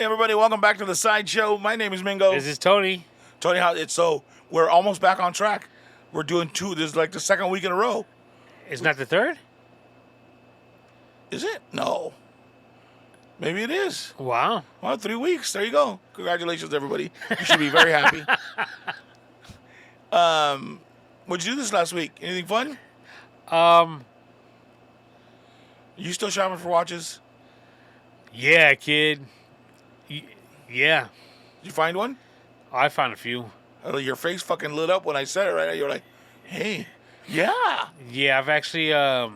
Hey everybody, welcome back to the Sideshow. My name is Mingo. This is Tony. Tony, we're almost back on track. We're doing two. This is like the second week in a row. It's not the third? Is it? No. Maybe it is. Wow. Well, 3 weeks. There you go. Congratulations, everybody. You should be very happy. What'd you do this last week? Anything fun? You still shopping for watches? Yeah, kid. Yeah. Did you find one? I found a few. Your face fucking lit up when I said it, right? You're like, hey, yeah. Yeah, I've actually, my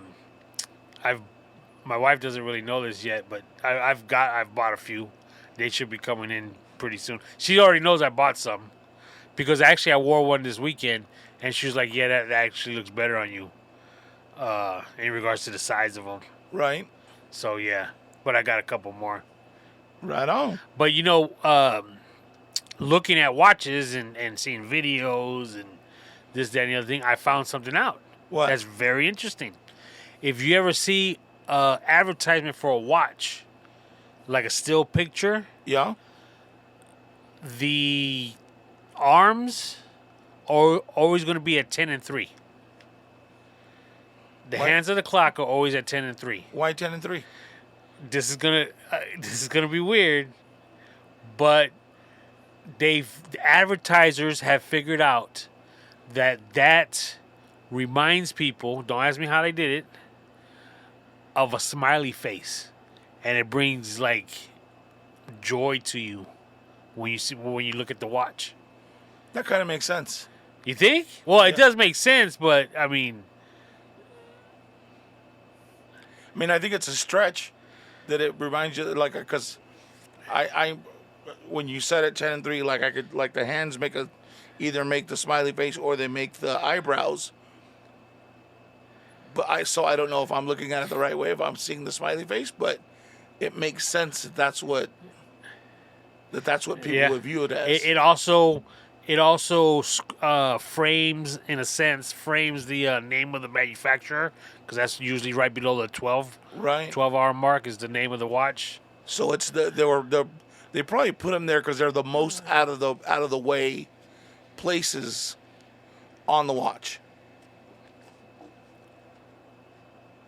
wife doesn't really know this yet, but I've bought a few. They should be coming in pretty soon. She already knows I bought some because actually I wore one this weekend, and she was like, yeah, that actually looks better on you in regards to the size of them. Right. So, yeah. But I got a couple more. Right on. But, looking at watches and seeing videos and this, that, and the other thing, I found something out. What? That's very interesting. If you ever see advertisement for a watch, like a still picture, Yeah. the arms are always going to be at 10 and 3. The What? hands of the clock are always at 10 and 3. Why 10 and 3? This is gonna be weird, but the advertisers have figured out that reminds people. Don't ask me how they did it. Of a smiley face, and it brings like joy to you when you look at the watch. That kind of makes sense. You think? Well, it Yeah. does make sense, but I mean, I think it's a stretch that it reminds you, like, because I when you said it 10 and 3, like I could, like the hands either make the smiley face or they make the eyebrows. But I don't know if I'm looking at it the right way, if I'm seeing the smiley face, but it makes sense that that's what people yeah. would view it as. It also frames, in a sense, the name of the manufacturer, because that's usually right below the 12 Right. 12-hour mark is the name of the watch. So it's they probably put them there because they're the most out of the way places on the watch.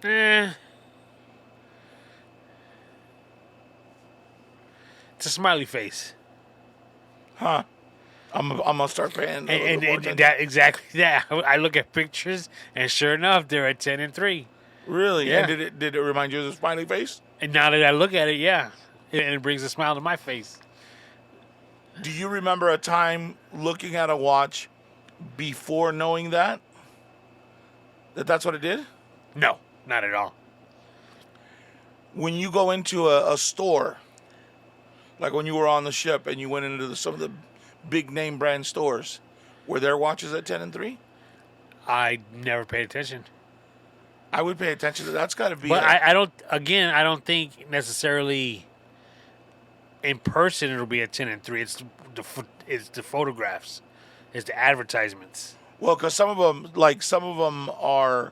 It's a smiley face. Huh. I'm gonna start paying. And that exactly that. I look at pictures, and sure enough, they're at 10 and 3. Really? Yeah. And did it remind you of the smiley face? And now that I look at it, yeah, and it brings a smile to my face. Do you remember a time looking at a watch before knowing that's what it did? No, not at all. When you go into a store, like when you were on the ship and you went into some of the big name brand stores, were there watches at 10 and 3? I never paid attention. I would pay attention to that. That's got to be. But I don't think necessarily in person it'll be at 10 and 3. It's the photographs. It's the advertisements. Well, because some of them are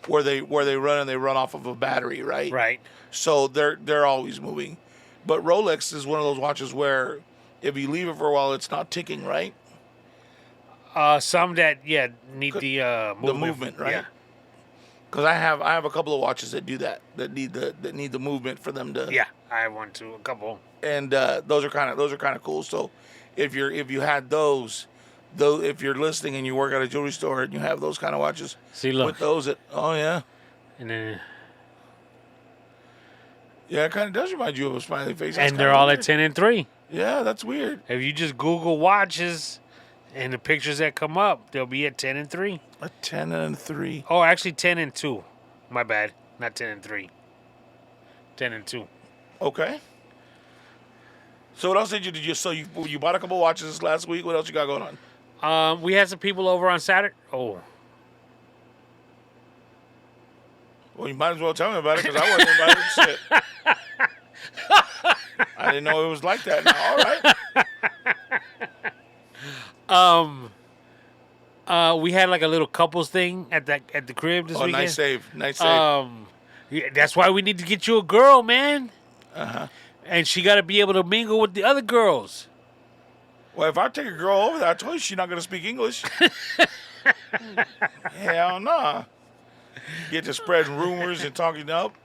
where they run and they run off of a battery, right? Right. So they're always moving. But Rolex is one of those watches where if you leave it for a while, it's not ticking, right? Some that need the movement. The movement, right? Yeah. Because I have a couple of watches that do that need the movement for them to. Yeah, I have one too, a couple. And those are kind of cool. So if you had those, if you're listening and you work at a jewelry store and you have those kind of watches, See, look. with those, oh yeah, And then yeah, it kind of does remind you of a smiley face. and they're all at 10 and 3. Yeah, that's weird. If you just Google watches and the pictures that come up, they'll be at 10 and 3. A 10 and 3. Oh, actually 10 and 2. My bad. Not 10 and 3. 10 and 2. Okay. So what else did you do? So you bought a couple watches this last week. What else you got going on? We had some people over on Saturday. Oh. Well, you might as well tell me about it because I wasn't invited. Shit. I didn't know it was like that. Now, all right. We had like a little couples thing at the crib this weekend. Nice save. Yeah, that's why we need to get you a girl, man. Uh-huh. And she got to be able to mingle with the other girls. Well, if I take a girl over there, I told you she's not going to speak English. Hell nah. Get to spreading rumors and talking up.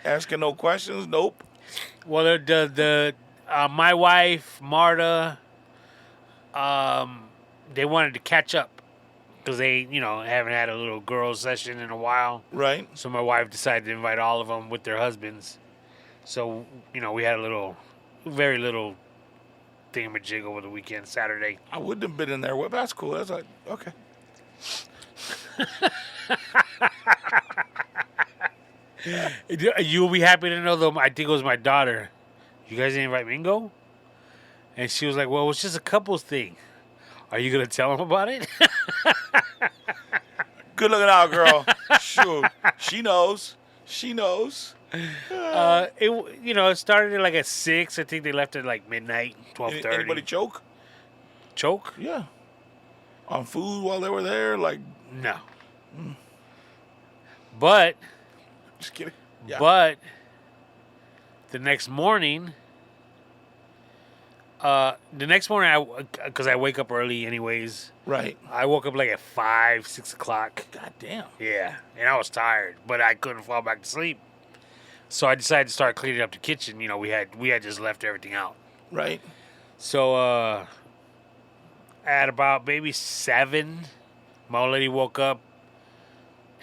Asking no questions. Nope. Well, my wife, Marta, they wanted to catch up because they, haven't had a little girls session in a while. Right. So my wife decided to invite all of them with their husbands. So, we had very little thingamajig over the weekend, Saturday. I wouldn't have been in there. Well, that's cool. That's like, okay. You'll be happy to know, though, I think it was my daughter. You guys didn't invite Mingo? And she was like, well, it's just a couples thing. Are you going to tell him about it? Good looking out, girl. Shoot. She knows. She knows. It started at 6. I think they left at midnight, 12:30. Anybody choke? Choke? Yeah. On food while they were there? No. But. Just kidding. Yeah. But the next morning, because I wake up early anyways. Right. I woke up at 5, 6 o'clock. God damn. Yeah, and I was tired, but I couldn't fall back to sleep. So I decided to start cleaning up the kitchen. We had just left everything out. Right. So at about maybe 7, my old lady woke up.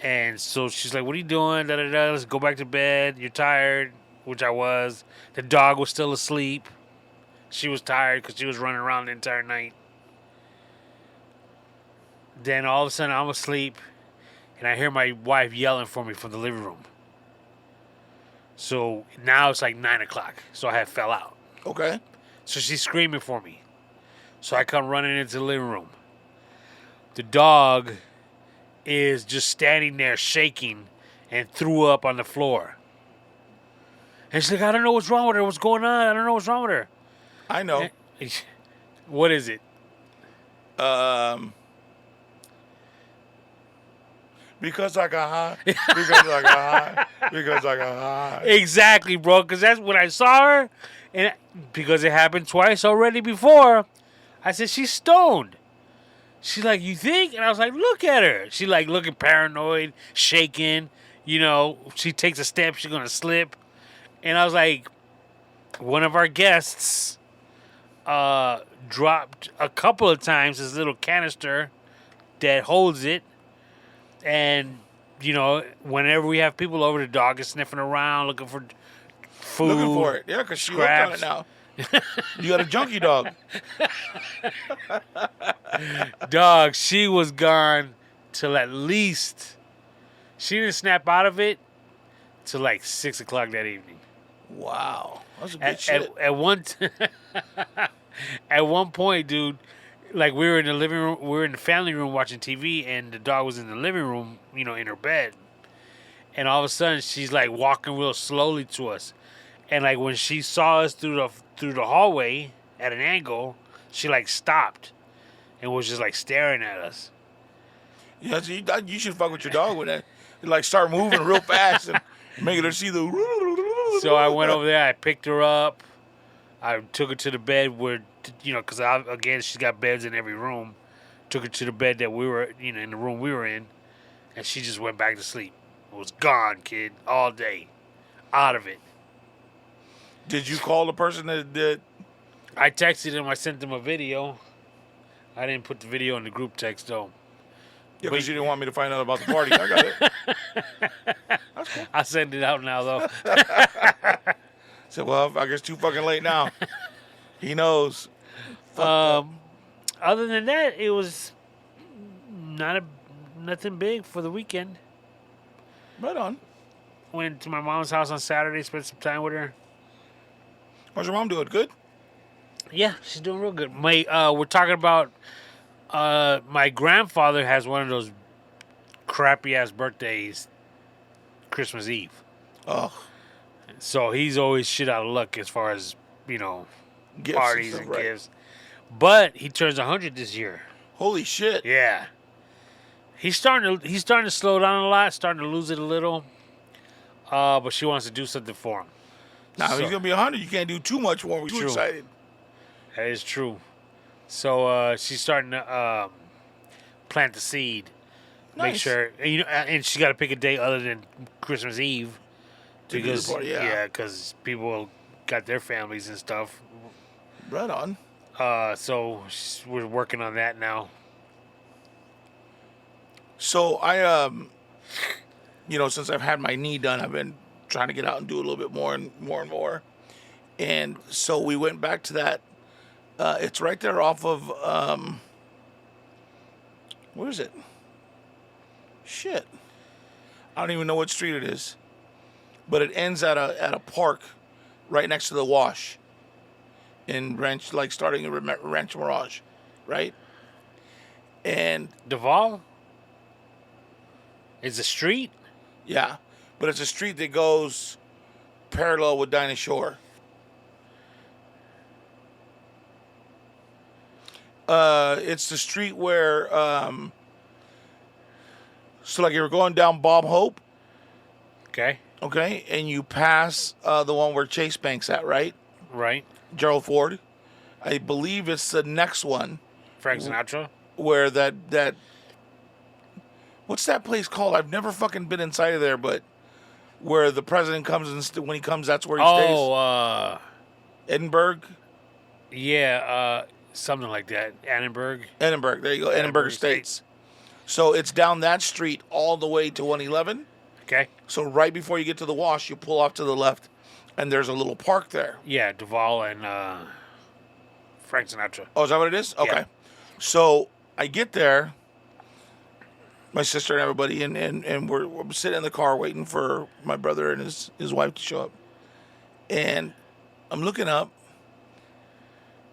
And so she's like, what are you doing? Da-da-da. Let's go back to bed. You're tired, which I was. The dog was still asleep. She was tired because she was running around the entire night. Then all of a sudden I'm asleep, and I hear my wife yelling for me from the living room. So now it's 9 o'clock, so I fell out. Okay. So she's screaming for me. So I come running into the living room. The dog is just standing there shaking and threw up on the floor. And she's like, I don't know what's wrong with her. What's going on? I don't know what's wrong with her. I know. What is it? Because I got high. Because I got high. Because I got high. Exactly, bro. Because that's when I saw her. And because it happened twice already before, I said, she's stoned. She's like, you think? And I was like, look at her. She looking paranoid, shaking. She takes a step, she's going to slip. And I was like, one of our guests dropped a couple of times this little canister that holds it. And, whenever we have people over, the dog is sniffing around, looking for food. Looking for it. Yeah, because she hooked on it now. You got a junkie dog. Dog, she was gone till at least. She didn't snap out of it till 6 o'clock that evening. Wow, that's a good shit. At one point, dude, we were in the living room, we were in the family room watching TV, and the dog was in the living room, in her bed. And all of a sudden, she's walking real slowly to us. And when she saw us through the hallway at an angle, she stopped and was just staring at us. Yeah, so you should fuck with your dog with that. Start moving real fast and making her see the. So I went over there. I picked her up. I took her to the bed where, because again she's got beds in every room. Took her to the bed that we were, in the room we were in, and she just went back to sleep. It was gone, kid, all day, out of it. Did you call the person that did? I texted him. I sent him a video. I didn't put the video in the group text, though. Yeah, because you didn't want me to find out about the party. I got it. That's cool. I'll send it out now, though. Said, well, I guess too fucking late now. He knows. Other than that, it was nothing big for the weekend. Right on. Went to my mom's house on Saturday, spent some time with her. How's your mom doing? Good? Yeah, she's doing real good. We're talking about my grandfather has one of those crappy-ass birthdays Christmas Eve. Oh. So he's always shit out of luck as far as, Gifts parties and and stuff, right. gifts. But he turns 100 this year. Holy shit. Yeah. He's starting to slow down a lot, starting to lose it a little. But she wants to do something for him. Now, if So- he's going to be 100, you can't do too much when we're too True. excited. That is true. So she's starting to plant the seed. Make Nice. sure and she's got to pick a day other than Christmas Eve To do the because party, yeah. because people got their families and stuff. Right on. So we're working on that now. So I, since I've had my knee done, I've been trying to get out and do a little bit more and more and more. And so we went back to that. It's right there off of, where is it? Shit. I don't even know what street it is. But it ends at a park right next to the wash in Ranch, like starting in Ranch Mirage, right? And Duval is a street. yeah, but it's a street that goes parallel with Dinah Shore. It's the street where, so like you're going down Bob Hope, Okay. okay, and you pass the one where Chase Bank's at, right? Right. Gerald Ford. I believe it's the next one Frank Sinatra. where that what's that place called? I've never fucking been inside of there, but where the president comes and when he comes, that's where he stays. Edinburgh. Yeah, something like that. Annenberg. Edinburgh. There you go. Edinburgh Estates. So it's down that street all the way to 111. Okay. So right before you get to the wash, you pull off to the left, and there's a little park there. Yeah, Duval and Frank Sinatra. Oh, is that what it is? Okay. Yeah. So I get there, my sister and everybody, and we're sitting in the car waiting for my brother and his wife to show up. And I'm looking up,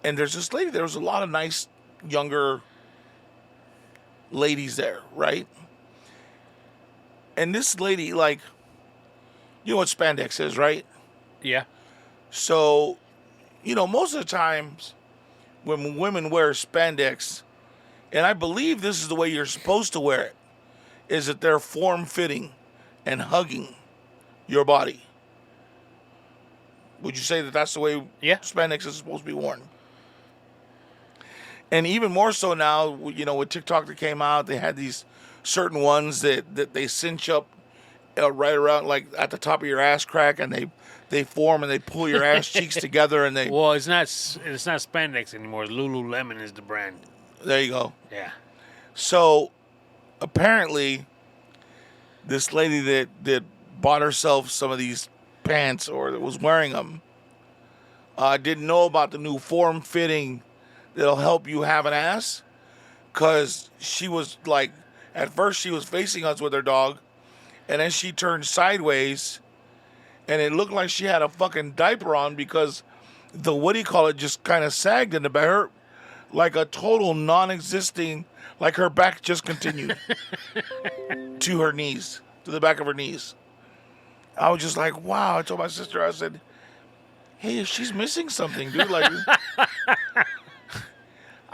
and there's this lady. There was a lot of nice younger ladies there, right? And this lady, like, you know what spandex is, right? Yeah. So, most of the times when women wear spandex, and I believe this is the way you're supposed to wear it, is that they're form-fitting and hugging your body. Would you say that that's the way Yeah. spandex is supposed to be worn? And even more so now, with TikTok that came out, they had these certain ones that they cinch up right around, like at the top of your ass crack, and they form and they pull your ass cheeks together, and they. Well, it's not spandex anymore. Lululemon is the brand. There you go. Yeah. So apparently, this lady that bought herself some of these pants or that was wearing them didn't know about the new form fitting that'll help you have an ass, because she was like, at first she was facing us with her dog, and then she turned sideways, and it looked like she had a fucking diaper on because the just kind of sagged in the back, her, like a total non-existing, like her back just continued to her knees, to the back of her knees. I was just like, wow. I told my sister, I said, hey, she's missing something, dude. Like,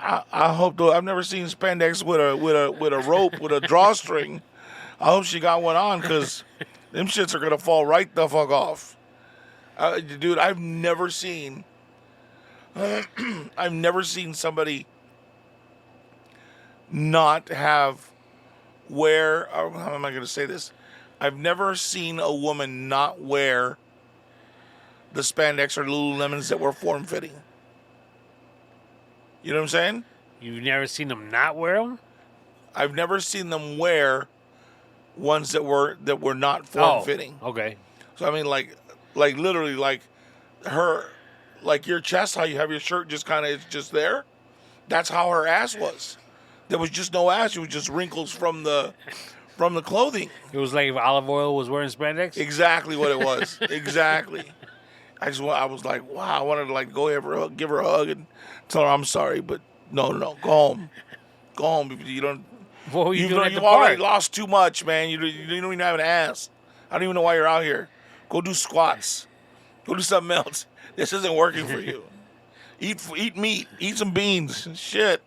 I hope though. I've never seen spandex with a rope with a drawstring. I hope she got one on, because them shits are gonna fall right the fuck off. Dude, I've never seen somebody not have how am I gonna say this? I've never seen a woman not wear the spandex or Lululemons that were form fitting. You know what I'm saying? You've never seen them not wear them? I've never seen them wear ones that were not form fitting. Oh, okay. So I mean, like literally, like your chest, how you have your shirt just kind of it's just there. That's how her ass was. There was just no ass. It was just wrinkles from the clothing. It was like if Olive Oil was wearing spandex? Exactly what it was. Exactly. I was like, wow. I wanted to like go give her a hug and tell her I'm sorry, but no. Go home. Go home. You don't. What were you doing at the You've already park? lost too much, man. You don't even have an ass. I don't even know why you're out here. Go do squats. Go do something else. This isn't working for you. Eat meat. Eat some beans. Shit.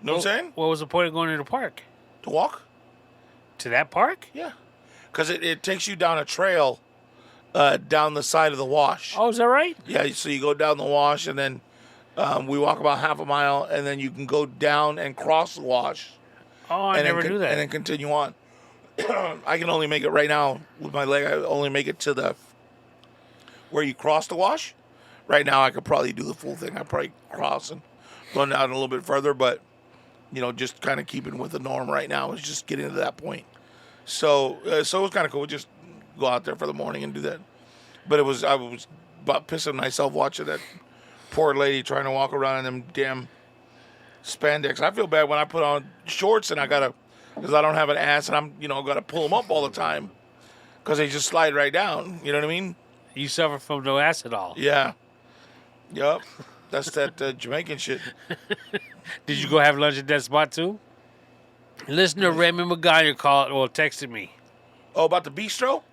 Know what I'm saying? What was the point of going to the park? To walk? To that park? Yeah. Because it takes you down a trail down the side of the wash. Oh, is that right? Yeah, so you go down the wash, and then we walk about half a mile, and then you can go down and cross the wash, Oh, I never knew that. and then continue on. I can only make it right now with my leg. I only make it to the where you cross the wash. Right now, I could probably do the full thing. I probably cross and go down a little bit further, but just kind of keeping with the norm right now is just getting to that point. So it was kind of cool. Just go out there for the morning and do that. But I was about pissing myself watching that poor lady trying to walk around in them damn spandex. I feel bad when I put on shorts and because I don't have an ass and I'm gotta pull them up all the time because they just slide right down. You know what I mean? You suffer from no ass at all. Yeah. Yup. That's that Jamaican shit. Did you go have lunch at that spot too? Listener Raymond Magana texted me. Oh, about the bistro?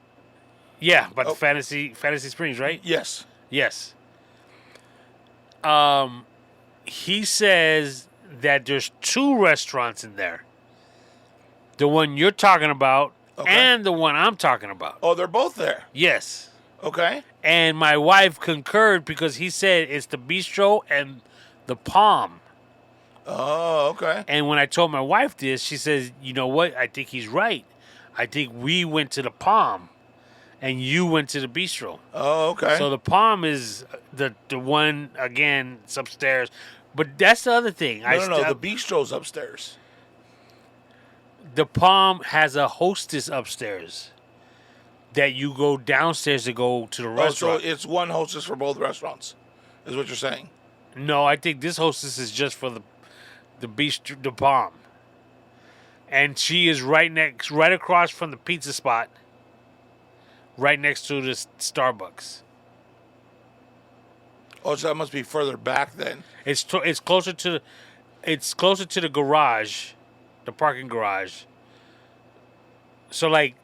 Yeah, about the Fantasy Springs, right? Yes. Yes. He says that there's 2 restaurants in there. The one you're talking about and the one I'm talking about. Oh, they're both there. Yes. Okay. And my wife concurred because he said it's the Bistro and the Palm. Oh, okay. And when I told my wife this, she says, you know what? I think he's right. I think we went to the Palm and you went to the Bistro. Oh, okay. So the Palm is the one, again, it's upstairs. But that's the other thing. No, the Bistro's upstairs. The Palm has a hostess upstairs that you go downstairs to go to the restaurant. So it's one hostess for both restaurants, is what you're saying? No, I think this hostess is just for the Bistro, the Palm. And she is right across from the pizza spot, right next to the Starbucks. Oh, so that must be further back then. It's closer to the garage, the parking garage. So like,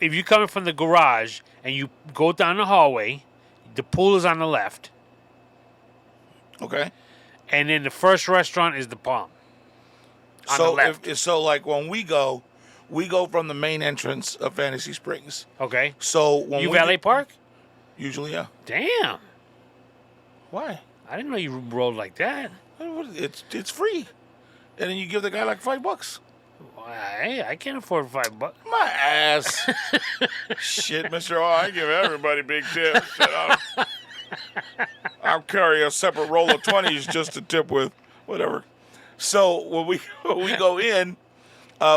if you're coming from the garage and you go down the hallway, the pool is on the left. Okay. And then the first restaurant is the Palm. On the left. So like when we go from the main entrance of Fantasy Springs. Okay. So when you valet park? Usually, yeah. Damn. Why? I didn't know you rolled like that. It's free, and then you give the guy like $5. I can't afford $5. My ass. Shit, Mister. Oh, I give everybody big tips. I'll carry a separate roll of 20s just to tip with, whatever. So when we go in,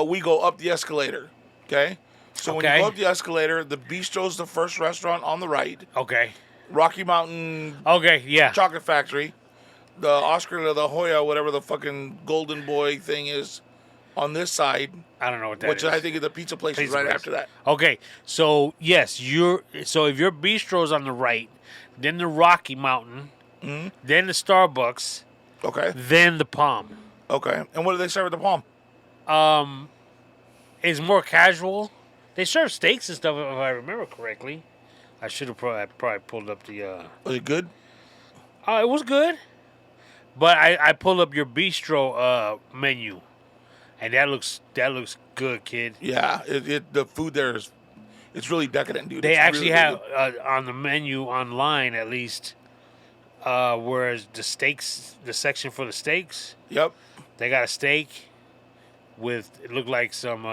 we go up the escalator. Okay. So when you go up the escalator, the Bistro's the first restaurant on the right. Okay. Rocky Mountain. Okay. Yeah. Chocolate Factory. The Oscar de la Hoya, whatever the fucking Golden Boy thing is, on this side. I don't know what that is. Which I think the pizza place is right after that. Okay, so yes, if your Bistro's on the right, then the Rocky Mountain, then the Starbucks, okay, then the Palm. Okay, and what do they serve at the Palm? It's more casual. They serve steaks and stuff, if I remember correctly. I should have probably pulled up the. Was it good? It was good, but I pulled up your bistro menu, and that looks good, kid. Yeah, the food there it's really decadent, dude. They it's actually really have on the menu online at least, whereas the section for the steaks. Yep. They got a steak with it looked like some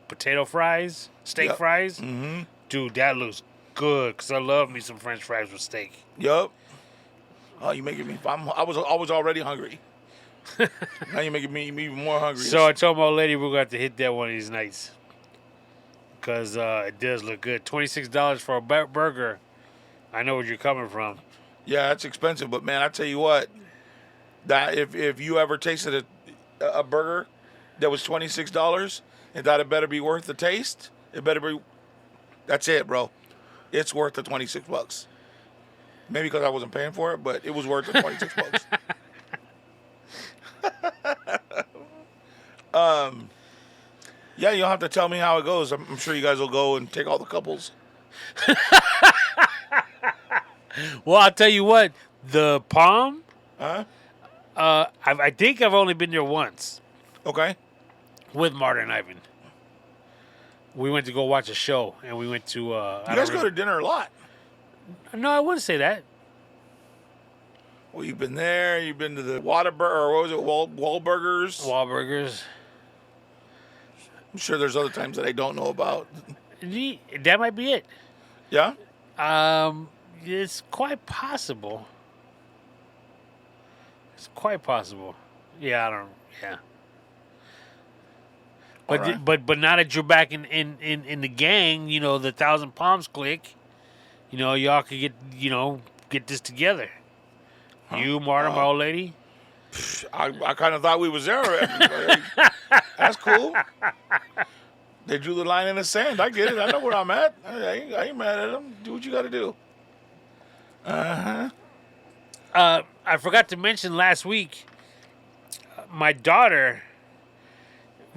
potato fries, steak fries. Mm-hmm. Dude, that looks good because I love me some French fries with steak. Yep. Oh, you making me? I was already hungry. Now you're making me even more hungry. So I told my old lady we're going to have to hit that one of these nights because it does look good. $26 for a burger. I know where you're coming from. Yeah, that's expensive, but man, I tell you what, that if you ever tasted a burger that was $26, and that it better be worth the taste. It better be. That's it, bro. It's worth the $26. Maybe because I wasn't paying for it, but it was worth the $26. Yeah, you'll have to tell me how it goes. I'm sure you guys will go and take all the couples. Well, I'll tell you what. The Palm. Huh? I think I've only been there once. Okay. With Martin and Ivan. We went to go watch a show, and we went to. You guys go to dinner a lot. No, I wouldn't say that. Well, you've been there. You've been to the Whataburger, or what was it, Wahlburgers? Wahlburgers. I'm sure there's other times that I don't know about. That might be it. Yeah? It's quite possible. It's quite possible. Yeah, I don't. Yeah. But Alright. but now that you're back in the gang, the Thousand Palms clique, y'all could get this together. You, Marta, my old lady. I kind of thought we was there already. That's cool. They drew the line in the sand. I get it. I know where I'm at. I ain't mad at them. Do what you got to do. I forgot to mention last week, my daughter,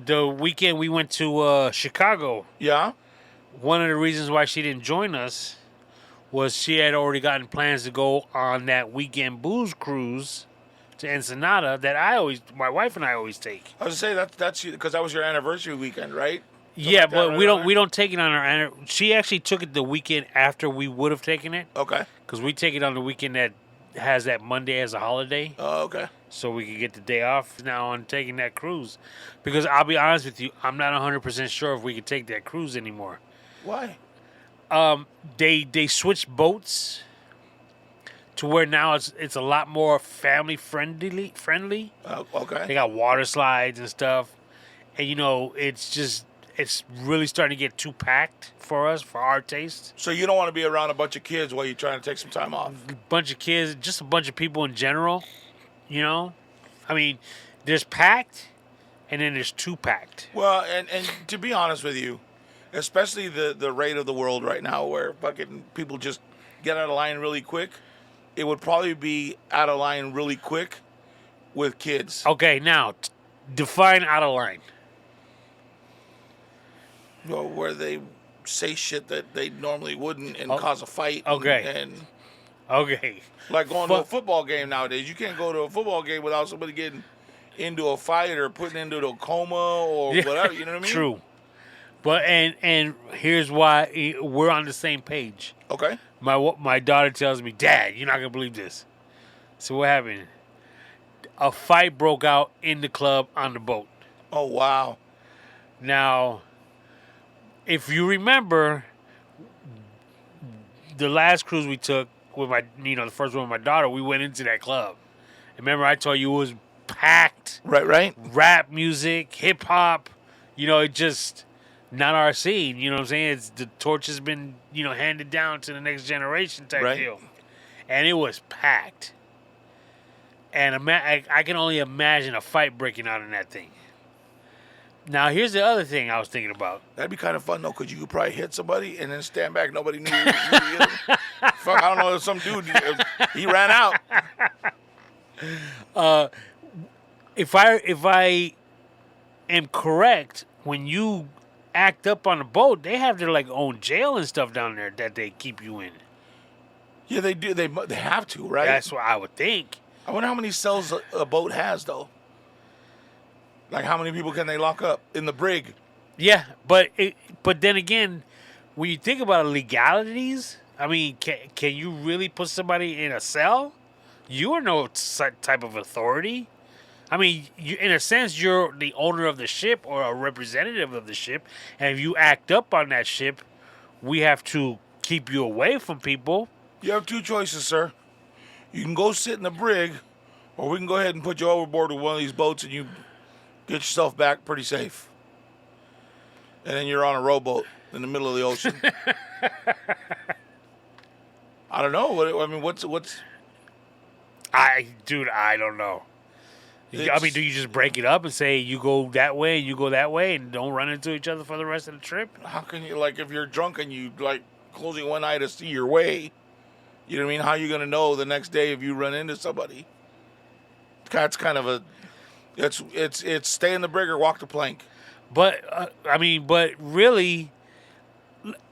the weekend we went to Chicago, Yeah? one of the reasons why she didn't join us was she had already gotten plans to go on that weekend booze cruise to Ensenada that my wife and I always take. I was going to say, that's because that was your anniversary weekend, right? Yeah, like that, but right we on don't take it on our. She actually took it the weekend after we would have taken it, Okay. because we take it on the weekend that has that Monday as a holiday, Oh, okay. so we could get the day off now on taking that cruise. Because I'll be honest with you, I'm not 100% sure if we could take that cruise anymore. Why? They switched boats to where now it's a lot more family friendly. Okay. They got water slides and stuff, and it's really starting to get too packed for us, for our taste. So you don't want to be around a bunch of kids while you're trying to take some time off? Bunch of kids, just a bunch of people in general. I mean, there's packed, and then there's too packed. Well, and to be honest with you, especially the rate of the world right now where fucking people just get out of line really quick, it would probably be out of line really quick with kids. Okay, now define out of line. Well, where they say shit that they normally wouldn't and cause a fight. Okay. And Okay. like going to a football game nowadays. You can't go to a football game without somebody getting into a fight or putting into a coma or whatever. You know what I mean? True. But and here's why we're on the same page. Okay. My daughter tells me, "Dad, you're not gonna believe this." So what happened? A fight broke out in the club on the boat. Oh, wow. Now, if you remember, the last cruise we took with the first one with my daughter, we went into that club. And remember, I told you it was packed. Right. Rap music, hip hop. It just not our scene. You know what I'm saying? The torch has been handed down to the next generation type Right. deal. And it was packed. And I can only imagine a fight breaking out in that thing. Now, here's the other thing I was thinking about. That'd be kind of fun, though, because you could probably hit somebody and then stand back. Nobody knew you hit him. Fuck, I don't know. Some dude, he ran out. If I am correct, when you act up on a boat, they have their own jail and stuff down there that they keep you in. Yeah, they do. They have to, right? That's what I would think. I wonder how many cells a boat has, though. Like, how many people can they lock up in the brig? Yeah, but then again, when you think about legalities, I mean, can you really put somebody in a cell? You are no type of authority. I mean, in a sense, you're the owner of the ship or a representative of the ship, and if you act up on that ship, we have to keep you away from people. You have two choices, sir. You can go sit in the brig, or we can go ahead and put you overboard with one of these boats and you get yourself back pretty safe. And then you're on a rowboat in the middle of the ocean. I don't know. What's... I don't know. I mean, do you just break it up and say you go that way and you go that way and don't run into each other for the rest of the trip? How can you, if you're drunk and you, closing one eye to see your way, you know what I mean? How are you going to know the next day if you run into somebody? That's kind of a... It's stay in the brig or walk the plank. But, but really,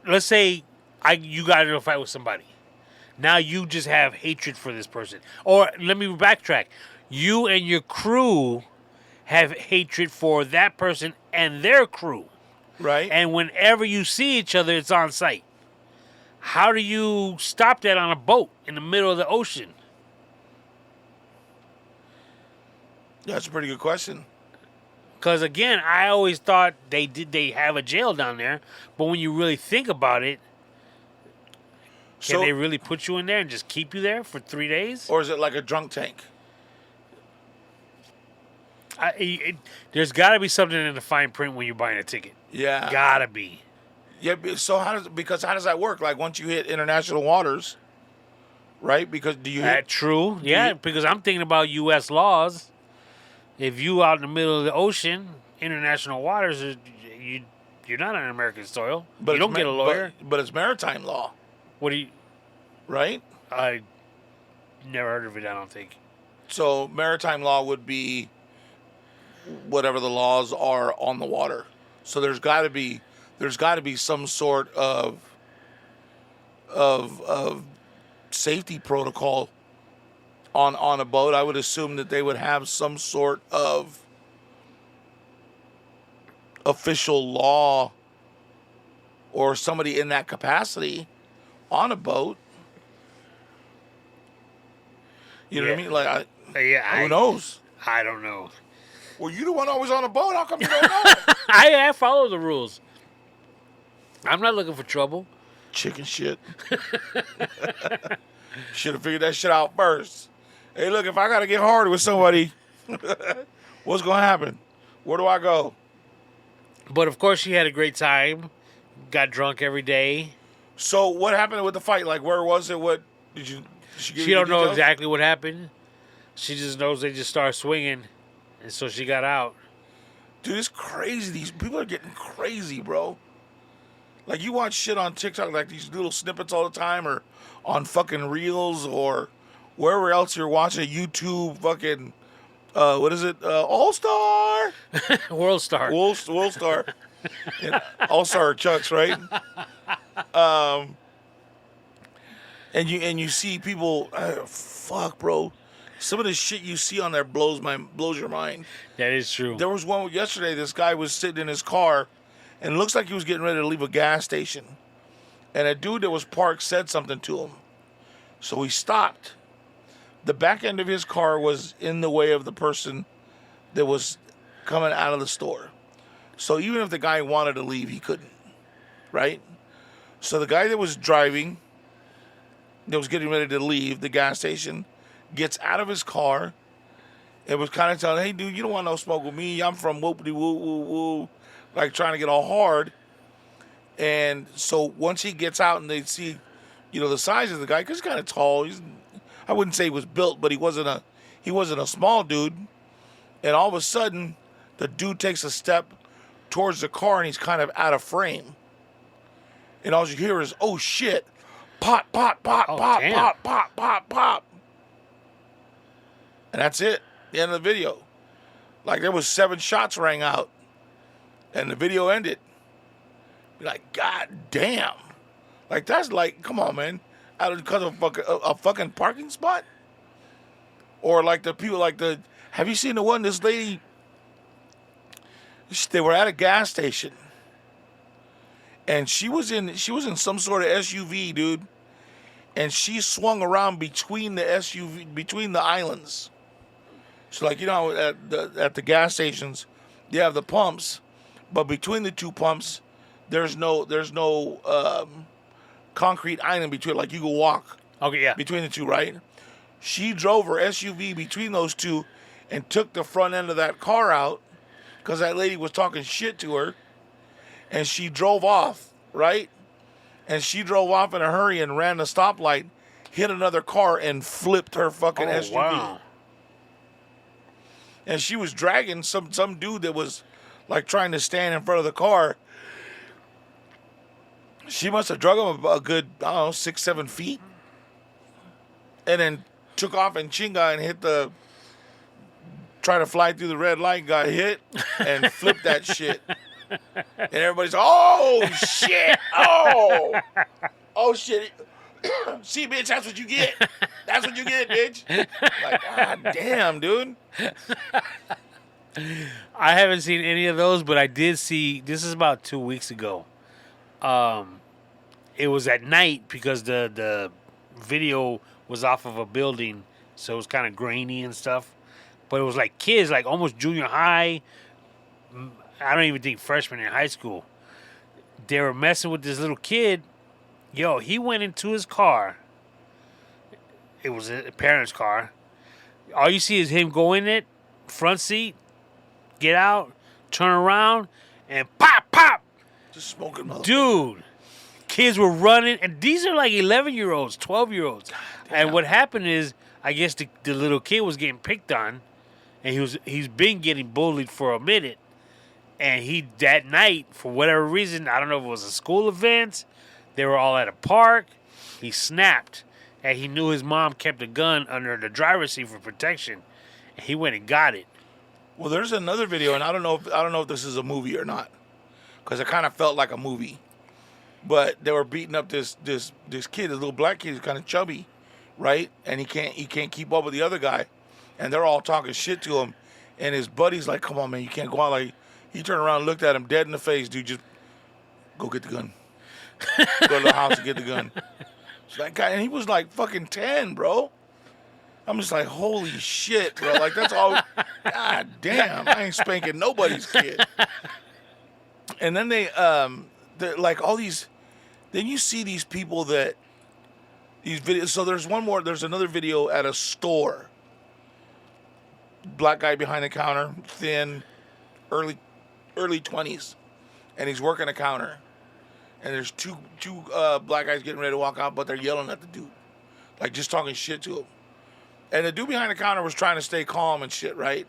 let's say you got into a fight with somebody. Now you just have hatred for this person. Or let me backtrack. You and your crew have hatred for that person and their crew. Right. And whenever you see each other, it's on site. How do you stop that on a boat in the middle of the ocean? That's a pretty good question. Because again, I always thought they have a jail down there, but when you really think about it, can they really put you in there and just keep you there for 3 days? Or is it like a drunk tank? There's got to be something in the fine print when you're buying a ticket. Yeah. Gotta be. Yeah. So how does that work? Like once you hit international waters, right? Because do you hit? True. Yeah, because I'm thinking about U.S. laws. If you out in the middle of the ocean, international waters, you're not on American soil. But you don't get a lawyer. But it's maritime law. What do you? Right. I never heard of it. I don't think. So maritime law would be whatever the laws are on the water. So there's got to be some sort of safety protocol on a boat. I would assume that they would have some sort of official law or somebody in that capacity on a boat. You know what I mean? Like, who knows? I don't know. Well, you the one always on a boat. How come you don't know? I follow the rules. I'm not looking for trouble. Chicken shit. Should have figured that shit out first. Hey, look, if I got to get hard with somebody, what's going to happen? Where do I go? But, of course, she had a great time. Got drunk every day. So, what happened with the fight? Like, where was it? What did you... She don't know exactly what happened. She just knows they just started swinging, and so she got out. Dude, it's crazy. These people are getting crazy, bro. Like, you watch shit on TikTok, like these little snippets all the time, or on fucking Reels, or wherever else you're watching YouTube, fucking, what is it? All-Star? World Star. World Star. All-Star Chucks, right? And you see people, fuck, bro. Some of the shit you see on there blows your mind. That is true. There was one yesterday. This guy was sitting in his car, and it looks like he was getting ready to leave a gas station. And a dude that was parked said something to him, so he stopped. The back end of his car was in the way of the person that was coming out of the store. So even if the guy wanted to leave, he couldn't. Right? So the guy that was driving, that was getting ready to leave the gas station, gets out of his car and was kind of telling, hey, dude, you don't want no smoke with me. I'm from whoop-de-woo-woo-woo, like trying to get all hard. And so once he gets out and they see, the size of the guy, because he's kind of tall. I wouldn't say he was built, but he wasn't a small dude. And all of a sudden, the dude takes a step towards the car and he's kind of out of frame. And all you hear is, oh, shit. Pop, pop, pop, pop, damn. pop, pop, pop, pop. And that's it. The end of the video. Like, there was 7 shots rang out. And the video ended. You're like, God damn. Like, that's like, come on, man. Because of a fucking parking spot? Or like the people, have you seen the one, this lady, they were at a gas station. And she was in some sort of SUV, dude. And she swung around between the islands. So, like, at the gas stations, you have the pumps, but between the two pumps, there's no concrete island between. Like, you can walk. Okay, yeah. Between the two, right? She drove her SUV between those two and took the front end of that car out because that lady was talking shit to her, and she drove off, right? And she drove off in a hurry and ran the stoplight, hit another car, and flipped her fucking SUV. Wow. And she was dragging some dude that was, like, trying to stand in front of the car. She must have drug him a good, 6-7 feet. And then took off in chinga and tried to fly through the red light, got hit, and flipped that shit. And everybody's, oh, shit, oh, shit. See, bitch, that's what you get. That's what you get, bitch. Like, God damn, dude. I haven't seen any of those, but I did see. This is about 2 weeks ago. It was at night because the video was off of a building, so it was kind of grainy and stuff. But it was like kids, like almost junior high. I don't even think freshmen in high school. They were messing with this little kid. Yo, he went into his car. It was a parent's car. All you see is him go in it, front seat, get out, turn around, and pop, pop. Just smoking, motherfucker. Dude, kids were running, and these are like 11-year-olds, 12-year-olds. And what happened is, I guess the little kid was getting picked on, and he's been getting bullied for a minute. And that night, for whatever reason, I don't know if it was a school event, they were all at a park, he snapped. And he knew his mom kept a gun under the driver's seat for protection. And he went and got it. Well, there's another video, and I don't know if this is a movie or not, because it kind of felt like a movie. But they were beating up this kid, this little black kid, who's kind of chubby, right? And he can't keep up with the other guy, and they're all talking shit to him. And his buddy's like, "Come on, man, you can't go out." Like, he turned around and looked at him dead in the face, dude. Just go get the gun. Go to the house and get the gun. So that guy, and he was like fucking 10, bro. I'm just like, holy shit, bro. Like, that's all. God damn, I ain't spanking nobody's kid. And then they're like all these. Then you see these people that these videos. So there's another video at a store. Black guy behind the counter, thin, early 20s, and he's working a counter. And there's two black guys getting ready to walk out, but they're yelling at the dude, like just talking shit to him. And the dude behind the counter was trying to stay calm and shit, right?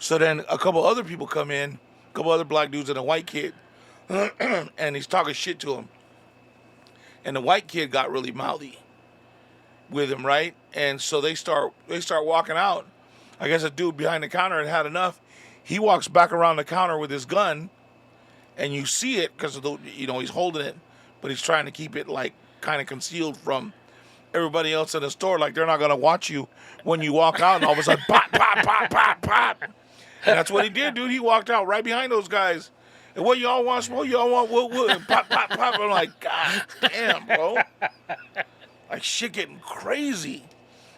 So then a couple other people come in, a couple other black dudes and a white kid, and he's talking shit to him. And the white kid got really mouthy with him, right? And so they start walking out. I guess a dude behind the counter had enough. He walks back around the counter with his gun. And you see it because he's holding it, but he's trying to keep it like kind of concealed from everybody else in the store. Like they're not gonna watch you when you walk out, and all of a sudden, pop, pop, pop, pop, pop. And that's what he did, dude. He walked out right behind those guys. And what y'all want? Smoke? Y'all want what? And pop, pop, pop. I'm like, God damn, bro. Like shit getting crazy.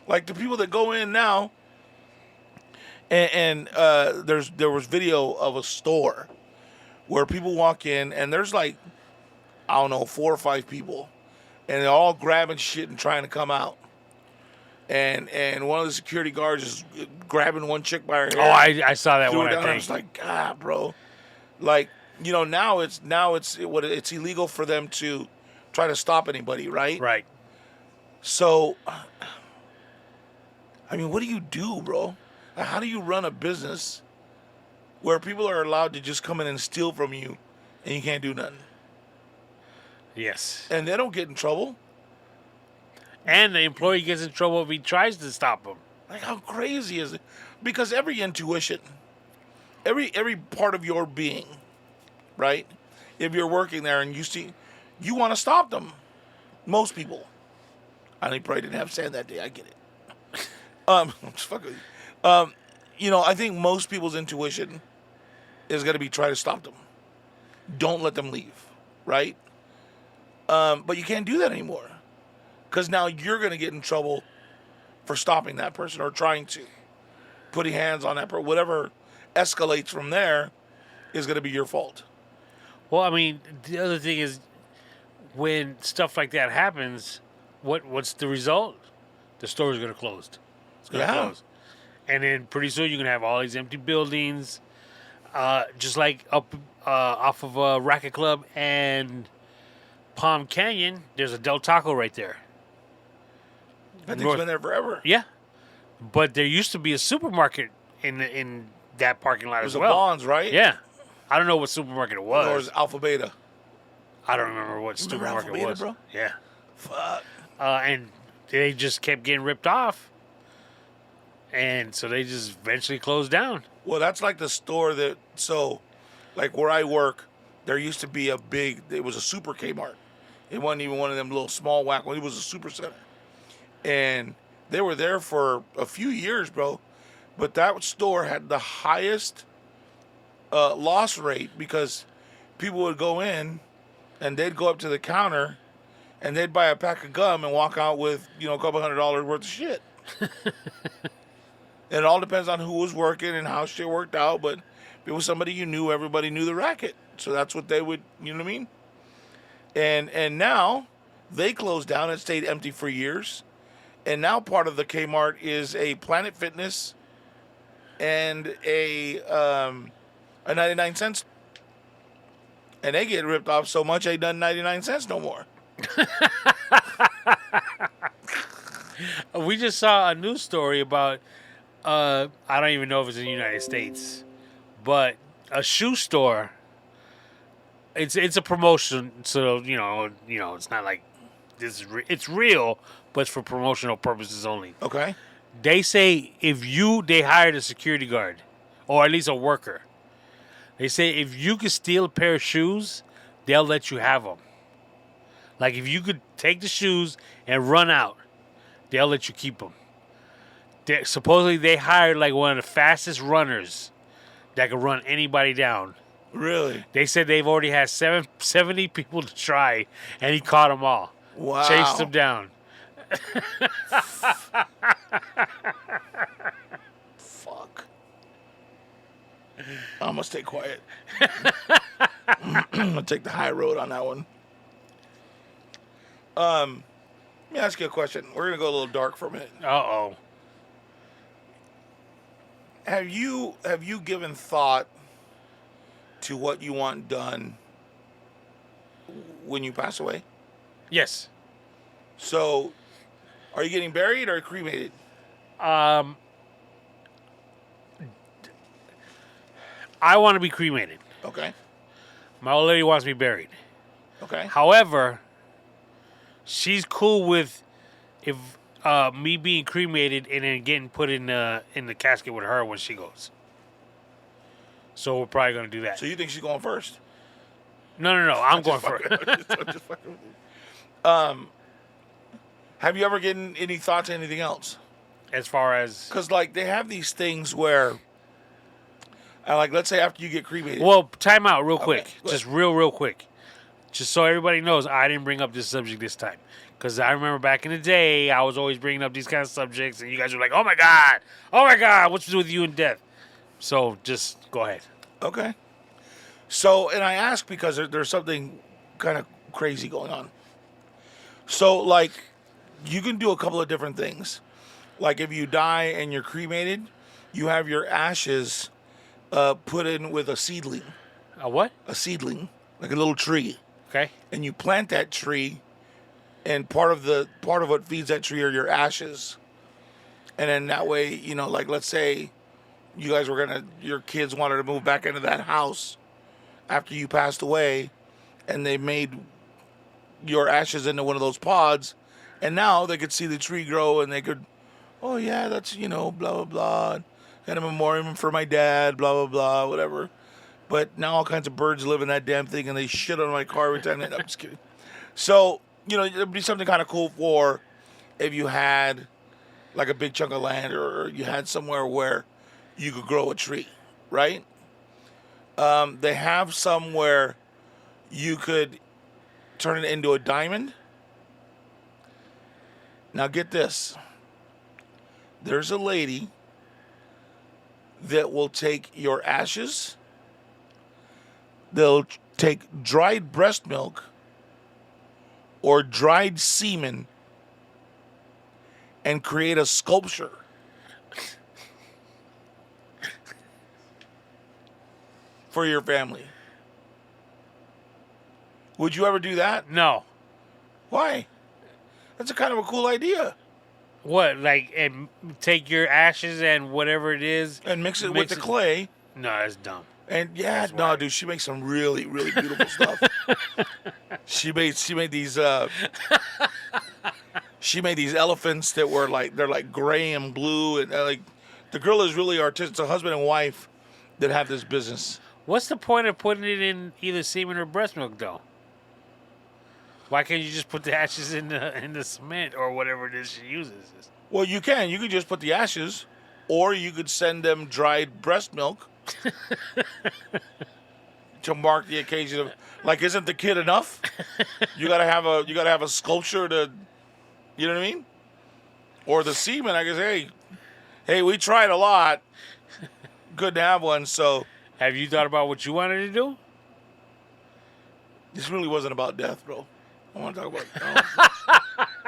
Like the people that go in now, and there was video of a store where people walk in and there's like, I don't know, 4 or 5 people, and they're all grabbing shit and trying to come out. And one of the security guards is grabbing one chick by her hair. Oh, I saw that one. I think. I was like, God, bro. Like, now it's illegal for them to try to stop anybody, right? Right. So, I mean, what do you do, bro? How do you run a business where people are allowed to just come in and steal from you and you can't do nothing? Yes. And they don't get in trouble. And the employee gets in trouble if he tries to stop them. Like, how crazy is it? Because every intuition, every part of your being, right? If you're working there and you want to stop them. Most people. I probably didn't have sand that day. I get it. I'm just fucking. I think most people's intuition is going to be try to stop them. Don't let them leave, right? But you can't do that anymore. Because now you're going to get in trouble for stopping that person or trying to. Putting hands on that person. Whatever escalates from there is going to be your fault. Well, I mean, the other thing is when stuff like that happens, what's the result? The store is going to close. It's going to close. And then pretty soon you're going to have all these empty buildings. Just like up off of Racket Club and Palm Canyon, there's a Del Taco right there. I think it's been there forever. Yeah. But there used to be a supermarket in that parking lot as well. It was Bonds, right? Yeah. I don't know what supermarket it was. Or it was Alpha Beta. I don't remember what supermarket it was. Bro? Yeah. Fuck. And they just kept getting ripped off. And so they just eventually closed down. Well, that's like the store like where I work, there used to be it was a super Kmart. It wasn't even one of them little small whack ones. It was a super center. And they were there for a few years, bro. But that store had the highest loss rate because people would go in and they'd go up to the counter and they'd buy a pack of gum and walk out with a couple $100 worth of shit. It all depends on who was working and how shit worked out, but if it was somebody you knew, everybody knew the racket. So that's what they would, you know what I mean? And now they closed down and stayed empty for years. And now part of the Kmart is a Planet Fitness and a 99 cents. And they get ripped off so much they done 99 cents no more. We just saw a news story about I don't even know if it's in the United States, but a shoe store. It's a promotion, so it's not like this is it's real, but it's for promotional purposes only. Okay. They say they hired a security guard, or at least a worker. They say if you could steal a pair of shoes, they'll let you have them. Like if you could take the shoes and run out, they'll let you keep them. Supposedly they hired like one of the fastest runners that could run anybody down. Really? They said they've already had 70 people to try, and he caught them all. Wow. Chased them down. Fuck. I'm gonna stay quiet. I'm gonna take the high road on that one. Let me ask you a question. We're gonna go a little dark for a minute. Uh-oh. Have you given thought to what you want done when you pass away? Yes. So, are you getting buried or cremated? I want to be cremated. Okay. My old lady wants me buried. Okay. However, she's cool with if me being cremated and then getting put in the casket with her when she goes. So we're probably gonna do that. So you think she's going first? No. I'm going first. Have you ever given any thought to anything else? As far as Because like they have these things where, like let's say after you get cremated. well, time out real quick, go just real quick, just so everybody knows, I didn't bring up this subject this time because I remember back in the day I was always bringing up these kind of subjects, and you guys were like, "Oh my god, what's with you and death?" So just go ahead. Okay. So, and I ask because there's something kind of crazy going on. So, like, you can do a couple of different things. Like, if you die and you're cremated, you have your ashes put in with a seedling. A what? A seedling, like a little tree. Okay. And you plant that tree, and part of what feeds that tree are your ashes. And then that way, like let's say you guys your kids wanted to move back into that house after you passed away, and they made your ashes into one of those pods, and now they could see the tree grow, and they could, oh yeah, that's, blah, blah, blah, got a memoriam for my dad, blah, blah, blah, whatever. But now all kinds of birds live in that damn thing, and they shit on my car every time. I'm just kidding. So, it'd be something kind of cool for if you had like a big chunk of land, or you had somewhere where you could grow a tree, right? They have some where you could turn it into a diamond. Now get this. There's a lady that will take your ashes. They'll take dried breast milk or dried semen and create a sculpture. For your family. Would you ever do that? No. Why? That's a kind of a cool idea. What, like, and take your ashes and whatever it is And mix it with the clay. No, that's dumb. And yeah, That's no, right. dude, she makes some really, really beautiful stuff. She made these she made these elephants that were they're like gray and blue, and like the girl is really artistic. It's a husband and wife that have this business. What's the point of putting it in either semen or breast milk, though? Why can't you just put the ashes in the cement or whatever it is she uses? Well, you could just put the ashes, or you could send them dried breast milk to mark the occasion of, like, isn't the kid enough? You gotta have a sculpture to, you know what I mean? Or the semen, I guess. Hey, we tried a lot. Good to have one. So Have you thought about what you wanted to do? this really wasn't about death, bro. I want to talk about.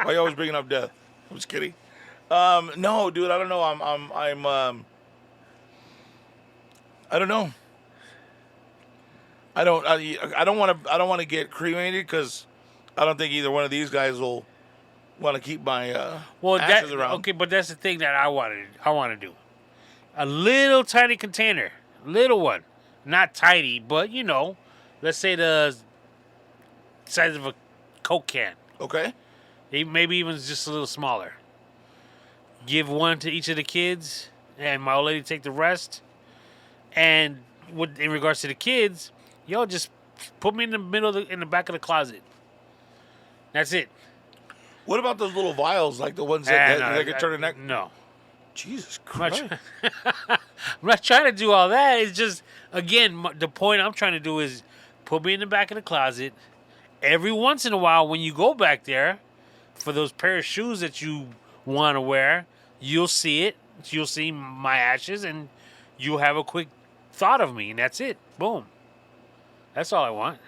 Why you always bringing up death? I'm just kidding. No, dude, I don't know. I don't know. I don't want to get cremated because I don't think either one of these guys will want to keep my ashes around. Okay, but that's the thing that I want to do. A little tiny container, little one, not tiny, but let's say the size of a Coke can. Okay. Maybe even just a little smaller. Give one to each of the kids, and my old lady take the rest. And in regards to the kids, just put me in the middle, in the back of the closet. That's it. What about those little vials, like the ones that could turn the neck? No. Jesus Christ. I'm not trying to do all that. It's just, again, the point I'm trying to do is put me in the back of the closet. Every once in a while, when you go back there for those pair of shoes that you want to wear, you'll see it. You'll see my ashes, and you'll have a quick thought of me, and that's it. Boom. That's all I want.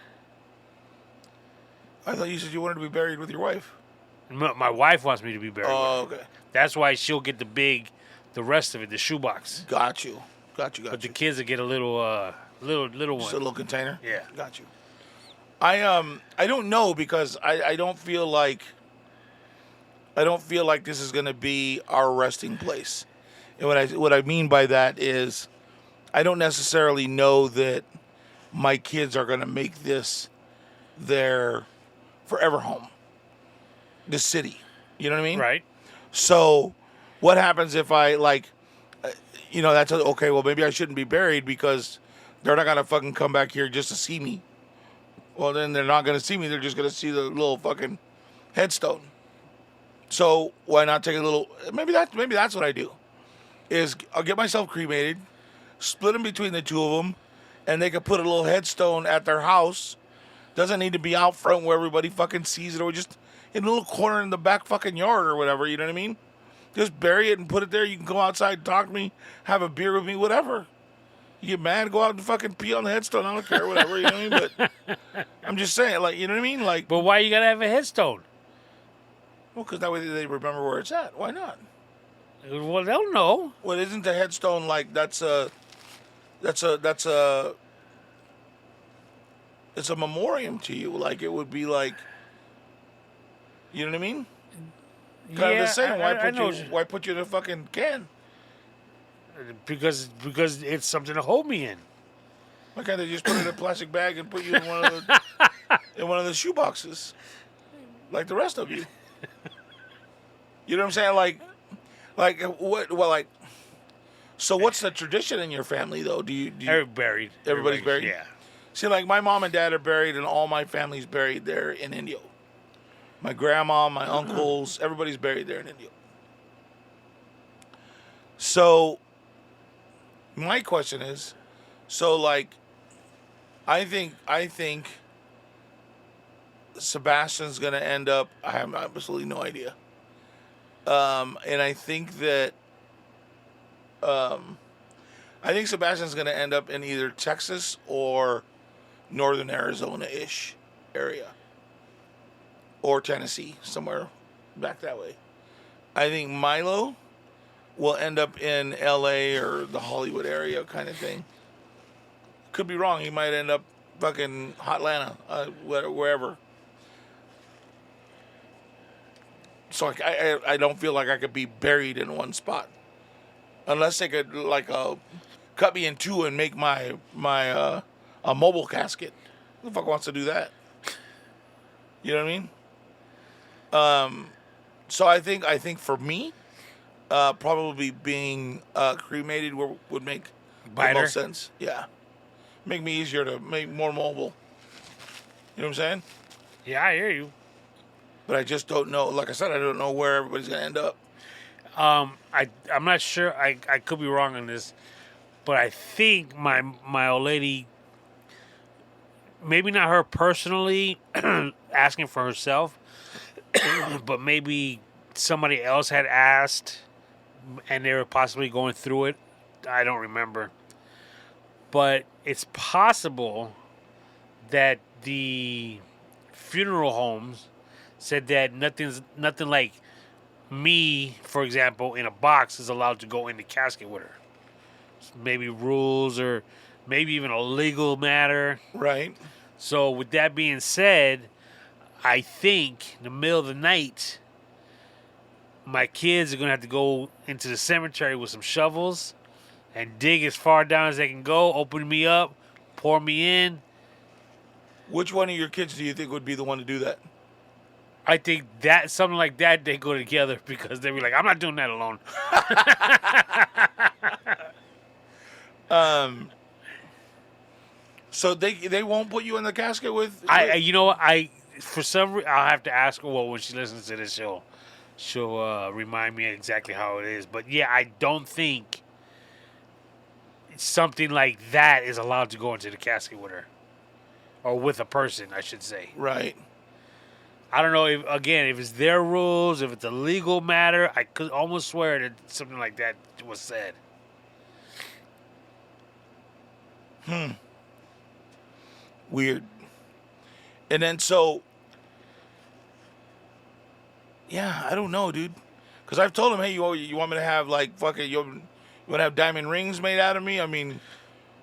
I thought you said you wanted to be buried with your wife. My wife wants me to be buried. Oh, okay. That's why she'll get the rest of it, the shoebox. Got you. But the kids will get a little one. Just a little container? Yeah. Got you. I don't know because I don't feel like this is gonna be our resting place. And what I mean by that is I don't necessarily know that my kids are gonna make this their forever home. The city. You know what I mean? Right. So what happens if I that's okay, well maybe I shouldn't be buried because they're not gonna fucking come back here just to see me. Well, then they're not going to see me. They're just going to see the little fucking headstone. So why not take a little? Maybe that's what I do. Is I'll get myself cremated, split them between the two of them, and they could put a little headstone at their house. Doesn't need to be out front where everybody fucking sees it, or just in a little corner in the back fucking yard or whatever. You know what I mean? Just bury it and put it there. You can go outside, talk to me, have a beer with me, whatever. You get mad, go out and fucking pee on the headstone. I don't care, whatever. You know what I mean? But I'm just saying, you know what I mean? But why you gotta have a headstone? Well, because that way they remember where it's at. Why not? Well, they'll know. Well, isn't the headstone it's a memoriam to you. Like it would be like, you know what I mean? Kind of the same. Why put you in a fucking can? Because it's something to hold me in. Why can't they just put it in a plastic bag and put you in one of the shoe boxes, like the rest of you? You know what I'm saying? Like what? Well, so what's the tradition in your family though? Do you Buried? Everybody's buried. Yeah. See, my mom and dad are buried, and all my family's buried there in Indio. My grandma, my uncles, everybody's buried there in Indio. So my question is, I think Sebastian's gonna end up. I have absolutely no idea. And I think that, I think Sebastian's gonna end up in either Texas or northern Arizona-ish area, or Tennessee, somewhere back that way. I think Milo will end up in L.A. or the Hollywood area kind of thing. Could be wrong. He might end up fucking Hotlanta, wherever. So I don't feel like I could be buried in one spot. Unless they could cut me in two and make my a mobile casket. Who the fuck wants to do that? You know what I mean? So I think for me, probably being cremated would make the most sense. Yeah, make me easier to make more mobile. You know what I'm saying? Yeah, I hear you. But I just don't know. Like I said, I don't know where everybody's gonna end up. I'm not sure. I could be wrong on this. But I think my old lady, maybe not her personally asking for herself, but maybe somebody else had asked and they were possibly going through it. I don't remember. But it's possible that the funeral homes said that nothing like me, for example, in a box is allowed to go in the casket with her. Maybe rules or maybe even a legal matter. Right. So with that being said, I think in the middle of the night, my kids are gonna have to go into the cemetery with some shovels and dig as far down as they can go, open me up, pour me in. Which one of your kids do you think would be the one to do that? I think that something like that they go together because they be like, I'm not doing that alone. So they won't put you in the casket with. For some reason I'll have to ask her. Well, when she listens to this, she'll remind me exactly how it is. But yeah, I don't think something like that is allowed to go into the casket with her or with a person, I should say. Right. I don't know if it's their rules, if it's a legal matter. I could almost swear that something like that was said. Weird. And then so, yeah, I don't know, dude. Because I've told him, hey, you want me to have like fucking you want to have diamond rings made out of me? I mean,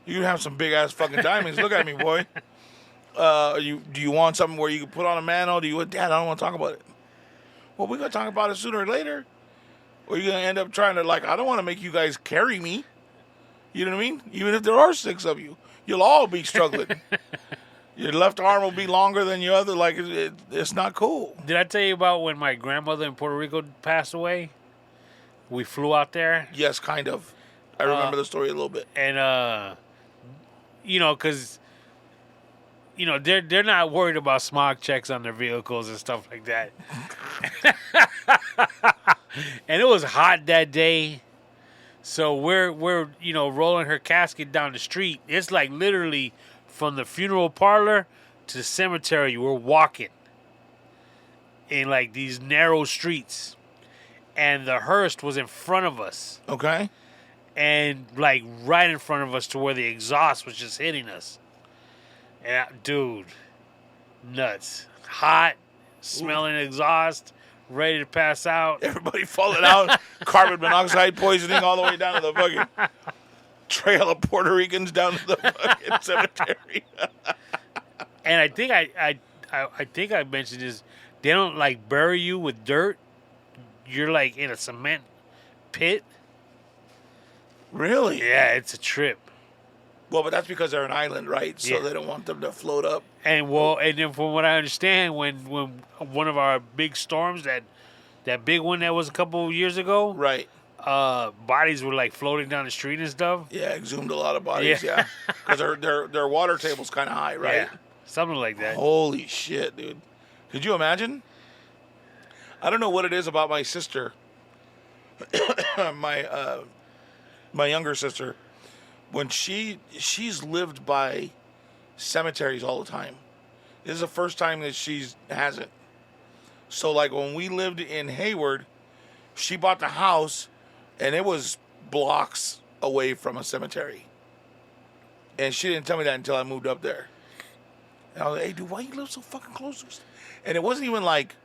you have some big ass fucking diamonds. Look at me, boy. Do you want something where you can put on a mantle? Dad, I don't want to talk about it. Well, we're gonna talk about it sooner or later. Or you're gonna end up trying to I don't want to make you guys carry me. You know what I mean? Even if there are 6 of you, you'll all be struggling. Your left arm will be longer than your other. It's not cool. Did I tell you about when my grandmother in Puerto Rico passed away? We flew out there. Yes, kind of. I remember the story a little bit. And because they're not worried about smog checks on their vehicles and stuff like that. And it was hot that day. So we're rolling her casket down the street. It's like literally from the funeral parlor to the cemetery. We're walking in like these narrow streets, and the hearse was in front of us. Okay. And like right in front of us to where the exhaust was just hitting us. And dude, nuts, hot, smelling exhaust. Ready to pass out. Everybody falling out. Carbon monoxide poisoning all the way down to the fucking trail of Puerto Ricans down to the fucking cemetery. And I think I think I mentioned this. They don't bury you with dirt. You're in a cement pit. Really? Yeah, it's a trip. Well, but that's because they're an island, right? So they don't want them to float up. And then from what I understand, when one of our big storms, that big one that was a couple of years ago, right? Bodies were floating down the street and stuff. Yeah, exhumed a lot of bodies. Yeah, because their water table's kind of high, right? Yeah, something like that. Holy shit, dude! Could you imagine? I don't know what it is about my sister, my younger sister. When she's lived by cemeteries all the time. This is the first time that she hasn't. So when we lived in Hayward, she bought the house and it was blocks away from a cemetery. And she didn't tell me that until I moved up there. And I was like, hey dude, why you live so fucking close to us? And it wasn't even like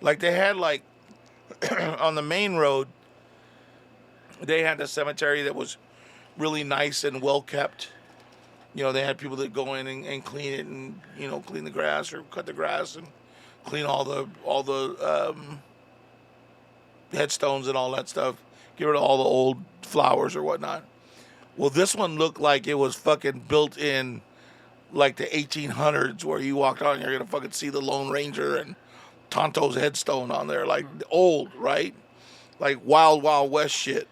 they had on the main road, they had a cemetery that was really nice and well kept. They had people that go in and clean it and clean the grass or cut the grass and clean all the headstones and all that stuff. Get rid of all the old flowers or whatnot. Well, this one looked like it was fucking built in the 1800s, where you walked on and you're gonna fucking see the Lone Ranger and Tonto's headstone on there, old, right? Wild West shit.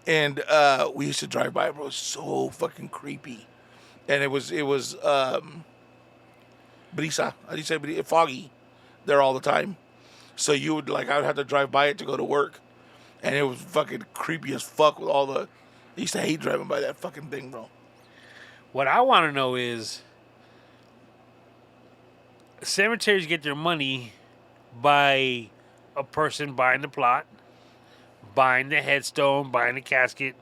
And we used to drive by, bro. It was so fucking creepy. And it was brisa. How do you say brisa? Foggy there all the time. So I would have to drive by it to go to work. And it was fucking creepy as fuck with all the I used to hate driving by that fucking thing, bro. What I want to know is cemeteries get their money by a person buying the plot, buying the headstone, buying the casket.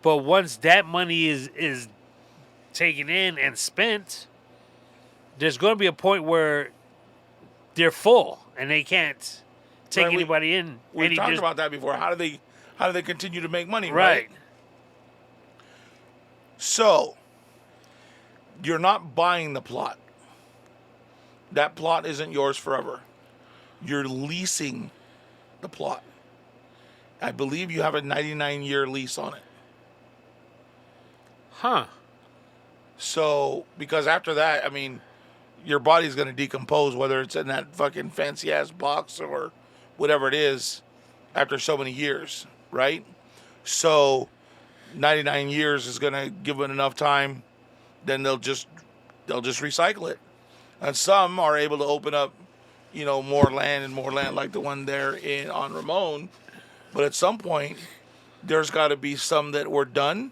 But once that money is taken in and spent, there's going to be a point where they're full and they can't take Right, anybody in. We've talked about that before. How do they continue to make money? Right. So you're not buying the plot. That plot isn't yours forever. You're leasing the plot. I believe you have a 99-year lease on it. Huh. So, because after that, I mean, your body's going to decompose, whether it's in that fucking fancy ass box or whatever it is, after so many years, right? So, 99 years is going to give it enough time, then they'll just recycle it. And some are able to open up, more land and more land, like the one there on Ramon. But at some point, there's got to be some that were done,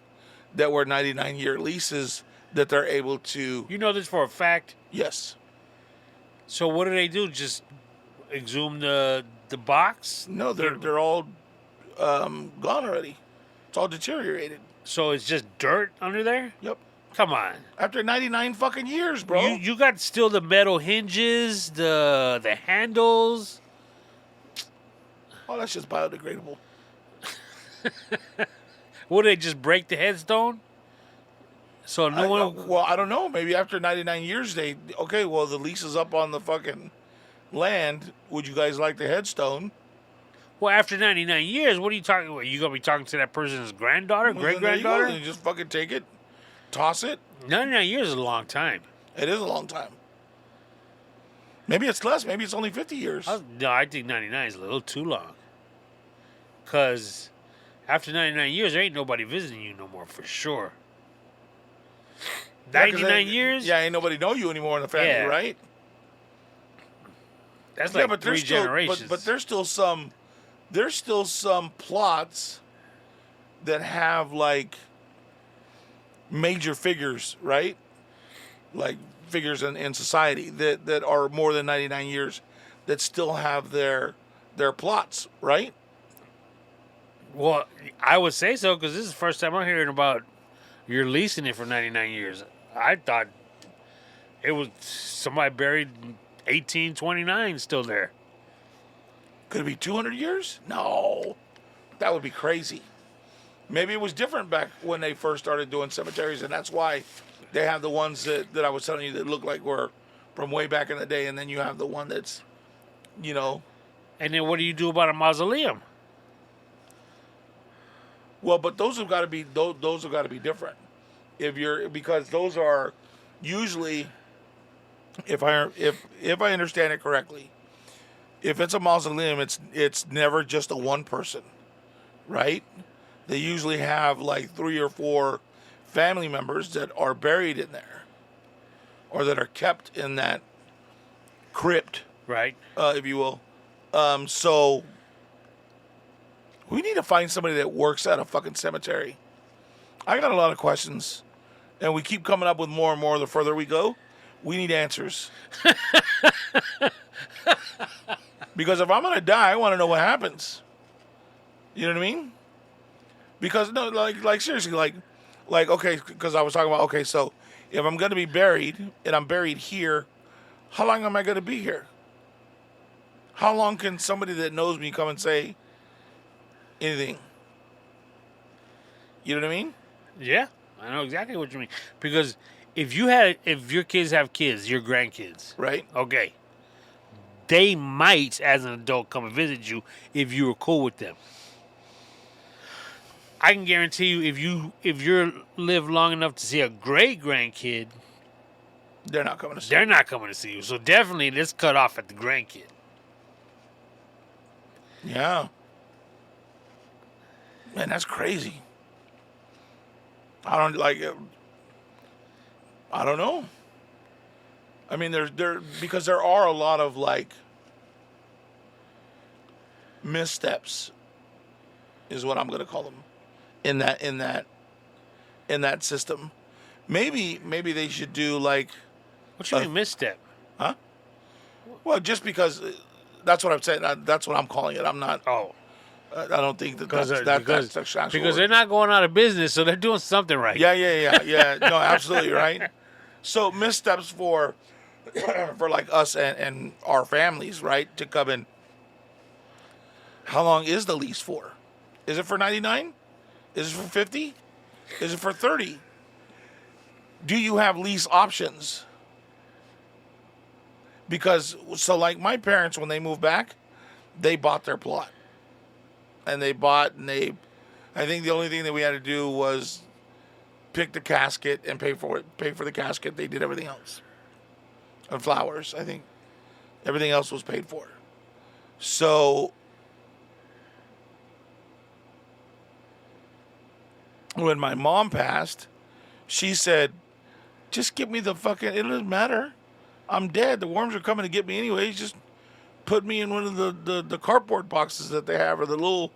that were 99-year leases, that they're able to. You know this for a fact? Yes. So what do? Just exhume the box? No, they're all gone already. It's all deteriorated. So it's just dirt under there? Yep. Come on. After 99 fucking years, bro. You got still the metal hinges, the handles. Oh, that's just biodegradable. Would they just break the headstone? So no one. Well, I don't know. Maybe after 99 years, the lease is up on the fucking land. Would you guys like the headstone? Well, after 99 years, what are you talking about? You going to be talking to that person's granddaughter, great-granddaughter? You just fucking take it, toss it. 99 years is a long time. It is a long time. Maybe it's less. Maybe it's only 50 years. No, I think 99 is a little too long. Because after 99 years, there ain't nobody visiting you no more, for sure. 99 years? Yeah, ain't nobody know you anymore in the family, right? That's like three generations. But there's still some plots that have like major figures, right? Like figures in society that are more than 99 years that still have their plots, right? Well, I would say so because this is the first time I'm hearing about you're leasing it for 99 years. I thought it was somebody buried in 1829 still there. Could it be 200 years? No. That would be crazy. Maybe it was different back when they first started doing cemeteries, and that's why they have the ones that I was telling you that look like were from way back in the day, and then you have the one that's, And then what do you do about a mausoleum? Well, but those have got to be different. Because those are usually, if I understand it correctly, if it's a mausoleum, it's never just a one person, right? They usually have like 3 or 4 family members that are buried in there, or that are kept in that crypt, right? If you will. So we need to find somebody that works at a fucking cemetery. I got a lot of questions, and we keep coming up with more and more the further we go. We need answers. Because if I'm going to die, I want to know what happens. You know what I mean? Because, no, like seriously, okay, because I was talking about, okay, so if I'm going to be buried, and I'm buried here, how long am I going to be here? How long can somebody that knows me come and say anything? You know what I mean? Yeah, I know exactly what you mean. Because if your kids have kids, your grandkids, right? Okay, they might, as an adult, come and visit you if you were cool with them. I can guarantee you, if you live long enough to see a great grandkid, they're not coming to see you. They're not coming to see you. So definitely, let's cut off at the grandkid. Yeah. Man, that's crazy. I don't know. I mean, because there are a lot of like missteps, is what I'm going to call them, in that system. Maybe they should do like, What you mean misstep? huh? Well, just because that's what I'm saying. That's what I'm calling it. I'm not. Oh, I don't think because that's the actual because word. they're not going out of business, so they're doing something right. Yeah. No, absolutely right. So missteps for for like us and our families, right? To come in. How long is the lease for? Is it for 99? Is it for 50? Is it for 30? Do you have lease options? Because so like my parents when they moved back, they bought their plot. And I think the only thing that we had to do was pick the casket and pay for it, pay for the casket. They did everything else. And flowers, I think. Everything else was paid for. So when my mom passed, she said, just give me the fucking, it doesn't matter. I'm dead. The worms are coming to get me anyways. Just put me in one of the cardboard boxes that they have, or the little,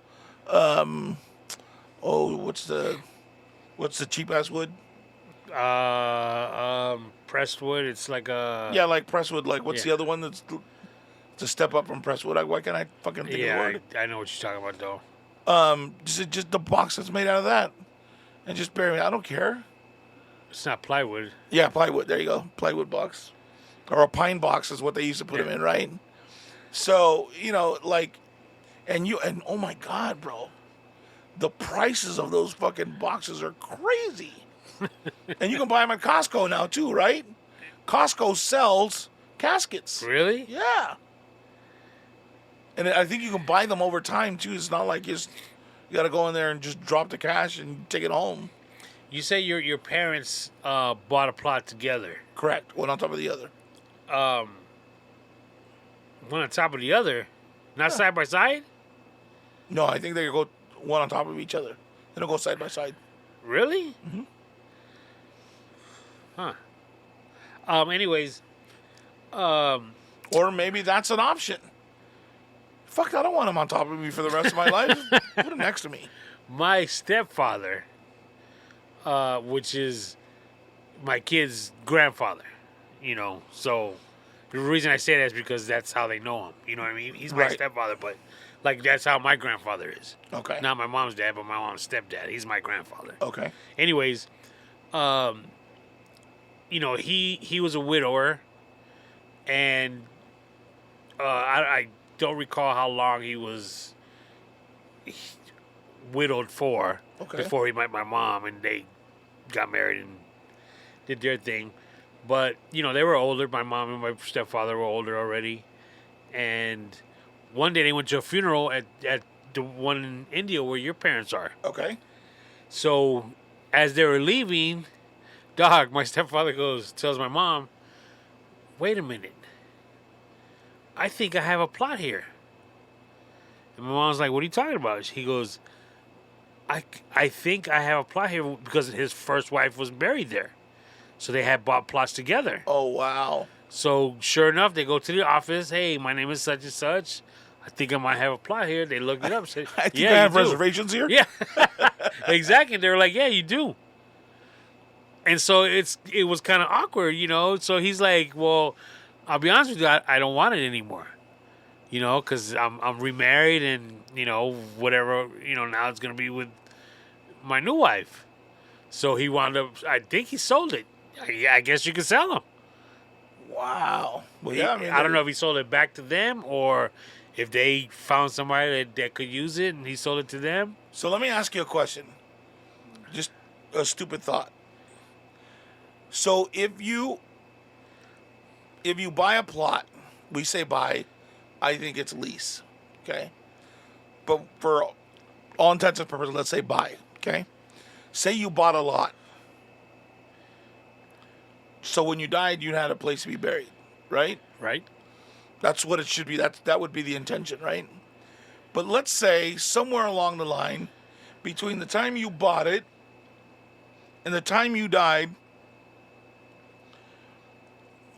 what's the cheap ass wood? Pressed wood. It's like a Yeah, like presswood. Like what's Yeah. the other one that's to step up from presswood? Why can't I fucking think of the Yeah, word? I know what you're talking about though. Just the box that's made out of that, and just bury me. I don't care. It's not plywood. Yeah, plywood. There you go, plywood box, or a pine box is what they used to put them in, right? So like, and oh my god, bro, the prices of those fucking boxes are crazy, and you can buy them at Costco now too, right? Costco sells caskets. Really? Yeah, and I think you can buy them over time too. It's not like you got to go in there and just drop the cash and take it home. You say your parents bought a plot together. Correct. One on top of the other. One on top of the other, not side by side. No, I think they go one on top of each other. They don't go side by side. Really? Mm-hmm. Huh. Anyways, Or maybe that's an option. Fuck, I don't want them on top of me for the rest of my life. Put them next to me. my stepfather, which is my kid's grandfather, so the reason I say that is because that's how they know him. You know what I mean? He's my Right. stepfather, but like that's how my grandfather is. Okay. Not my mom's dad, but my mom's stepdad. He's my grandfather. Okay. Anyways, he was a widower, and I don't recall how long he was widowed for before he met my mom, and they got married and did their thing. But they were older. My mom and my stepfather were older already, and one day they went to a funeral at the one in India where your parents are. Okay. So as they were leaving, dog, my stepfather tells my mom, wait a minute. I think I have a plot here. And my mom's like, what are you talking about? He goes, I think I have a plot here because his first wife was buried there. So they had bought plots together. Oh, wow. So sure enough, they go to the office. Hey, my name is such and such. I think I might have a plot here. They looked it up. Said, I think yeah, I have you do. reservations here. Yeah, exactly. They were like, yeah, you do. And so it was kind of awkward, So he's like, well, I'll be honest with you, I don't want it anymore, because I'm remarried and whatever, now it's gonna be with my new wife. So he wound up. I think he sold it. I guess you could sell them. Wow. Well, yeah, I don't know if he sold it back to them or if they found somebody that could use it and he sold it to them. So let me ask you a question. Just a stupid thought. So if you buy a plot, we say buy, I think it's lease, okay? But for all intents and purposes, let's say buy, okay? Say you bought a lot. So when you died, you had a place to be buried, right? Right. That's what it should be. That would be the intention, right? But let's say somewhere along the line, between the time you bought it and the time you died,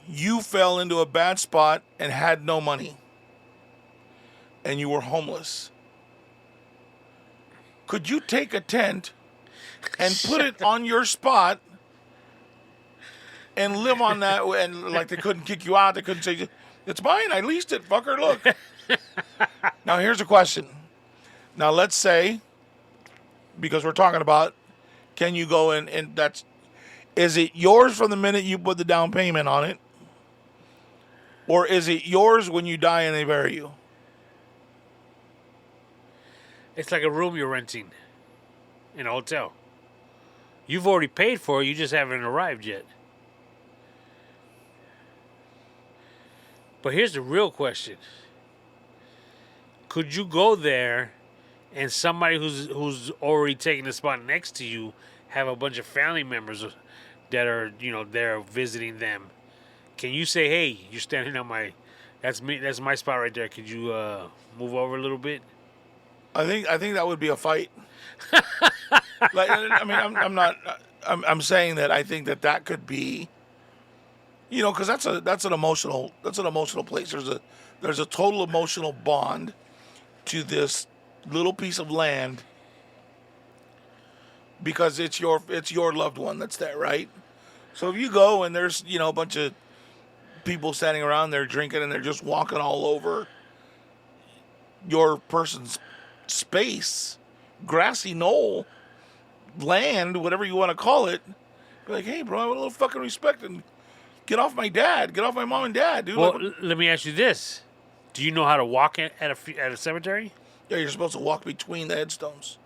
you fell into a bad spot and had no money. And you were homeless. Could you take a tent and put it on your spot and live on that. And like they couldn't kick you out. They couldn't say, it's mine. I leased it. Fucker, look. Now, here's a question. Now, let's say, because we're talking about, can you go in and is it yours from the minute you put the down payment on it? Or is it yours when you die and they bury you? It's like a room you're renting in a hotel. You've already paid for it, you just haven't arrived yet. But here's the real question. Could you go there and somebody who's already taking the spot next to you have a bunch of family members that are, there visiting them? Can you say, hey, you're standing on that's my spot right there. Could you move over a little bit? I think that would be a fight. Like, I mean, I'm saying that I think that could be, because that's an emotional place. There's a total emotional bond to this little piece of land because it's your loved one that's there, right? So if you go and there's a bunch of people standing around there drinking and they're just walking all over your person's space, grassy knoll, land, whatever you want to call it, be like, hey, bro, I want a little fucking respect and get off my mom and dad, dude. Well, let me ask you this: do you know how to walk at a cemetery? Yeah, you're supposed to walk between the headstones.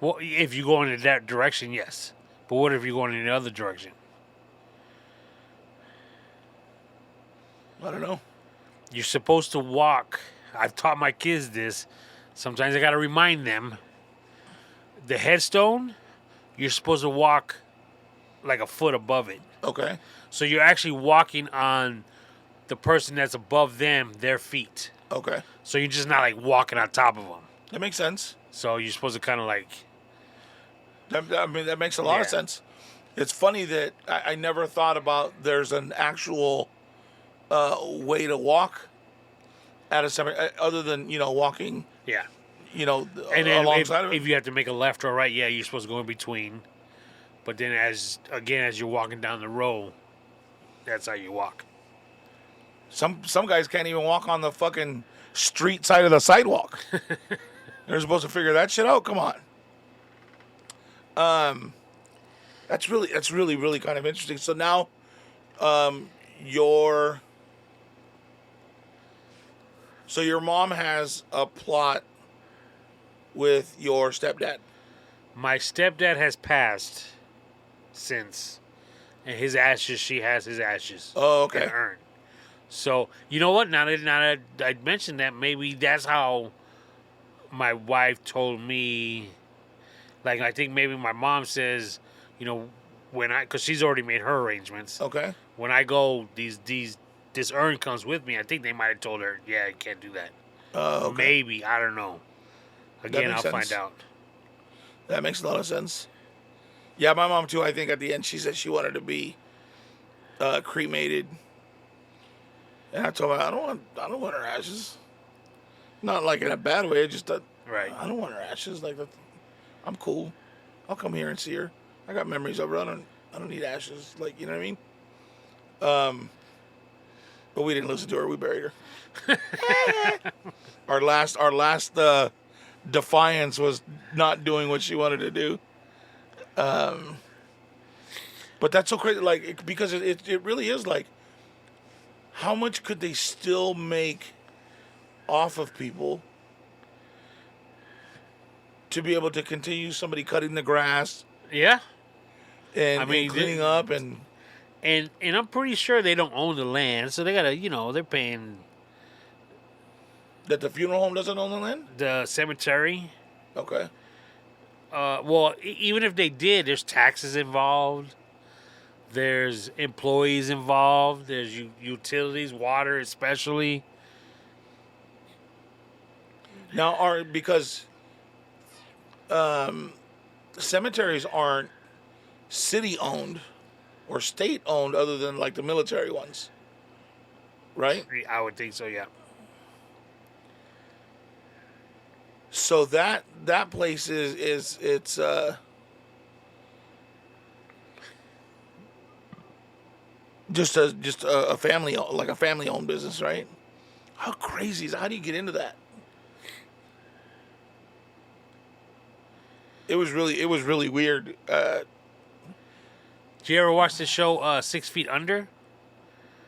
Well, if you go in that direction, yes. But what if you're going in the other direction? I don't know. You're supposed to walk. I've taught my kids this. Sometimes I got to remind them. The headstone, you're supposed to walk like a foot above it. Okay. So you're actually walking on the person that's above them, their feet. Okay. So you're just not like walking on top of them. That makes sense. So you're supposed to kind of like... That makes a lot of sense. It's funny that I never thought about there's an actual way to walk at a cemetery other than, walking, Yeah. and then alongside of it. If you have to make a left or a right, yeah, you're supposed to go in between. But then as you're walking down the road, that's how you walk. Some guys can't even walk on the fucking street side of the sidewalk. They're supposed to figure that shit out. Come on. That's really, really kind of interesting. So now, your mom has a plot with your stepdad. My stepdad has passed since, and she has his ashes. Oh, okay. In an urn. So you know what? Now that I mentioned that, maybe that's how my wife told me. Like, I think maybe my mom says, because she's already made her arrangements. Okay. When I go, this urn comes with me. I think they might have told her, yeah, you can't do that. Okay. Maybe, I don't know. Again, I'll find out. That makes a lot of sense. Yeah, my mom too. I think at the end she said she wanted to be cremated, and I told her I don't want her ashes. Not like in a bad way. Just right. I don't want her ashes. Like that. I'm cool. I'll come here and see her. I got memories of her. I don't need ashes. Like, you know what I mean? But we didn't listen to her. We buried her. Our last defiance was not doing what she wanted to do. But that's so crazy. Like, because it really is like, how much could they still make off of people to be able to continue somebody cutting the grass? Yeah. And cleaning up and I'm pretty sure they don't own the land, so they gotta, they're paying. That the funeral home doesn't own the land? The cemetery. Okay. Well, even if they did, there's taxes involved. There's employees involved. There's utilities, water especially. Now, because cemeteries aren't city owned or state owned other than like the military ones, right? I would think so, yeah. So that place is it's just a family, like a family owned business, right? How crazy is? How do you get into that? It was really weird. Did you ever watch the show 6 Feet Under?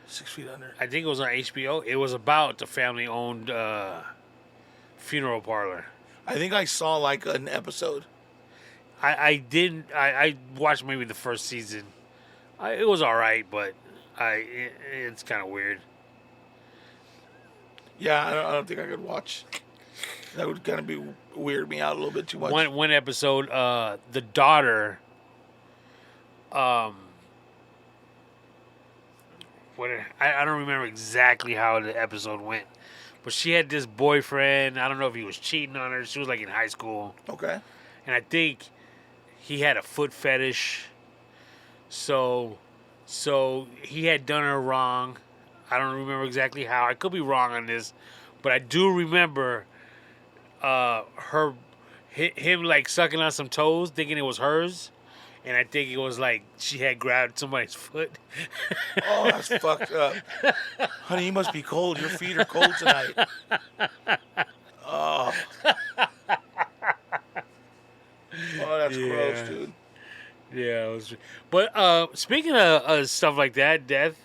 6 feet under. I think it was on HBO. It was about the family-owned funeral parlor. I think I saw like an episode. I didn't. I watched maybe the first season. It was all right, but it's kind of weird. Yeah, I don't think I could watch. That would kind of be weird me out a little bit too much. One episode, the daughter, I don't remember exactly how the episode went, but she had this boyfriend. I don't know if he was cheating on her. She was like in high school, Okay. and I think he had a foot fetish. So he had done her wrong. I don't remember exactly how. I could be wrong on this, but I do remember him like sucking on some toes, thinking it was hers, and I think it was like she had grabbed somebody's foot. Oh, that's fucked up. Honey, you must be cold. Your feet are cold tonight. Oh. Oh, that's gross, dude. Yeah, it was. But speaking of stuff like that, death.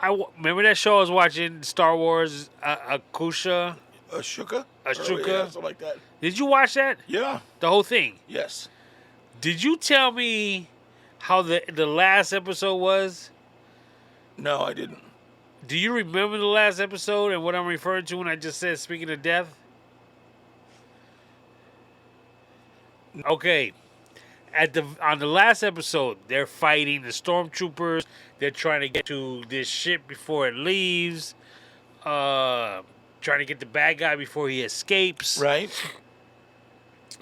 Remember that show I was watching, Star Wars, Akusha, Ashoka? Ashoka? Yeah, something like that. Did you watch that? Yeah. The whole thing. Yes. Did you tell me how the last episode was? No, I didn't. Do you remember the last episode and what I'm referring to when I just said speaking of death? Okay. On the last episode, they're fighting the stormtroopers. They're trying to get to this ship before it leaves. Trying to get the bad guy before he escapes. Right?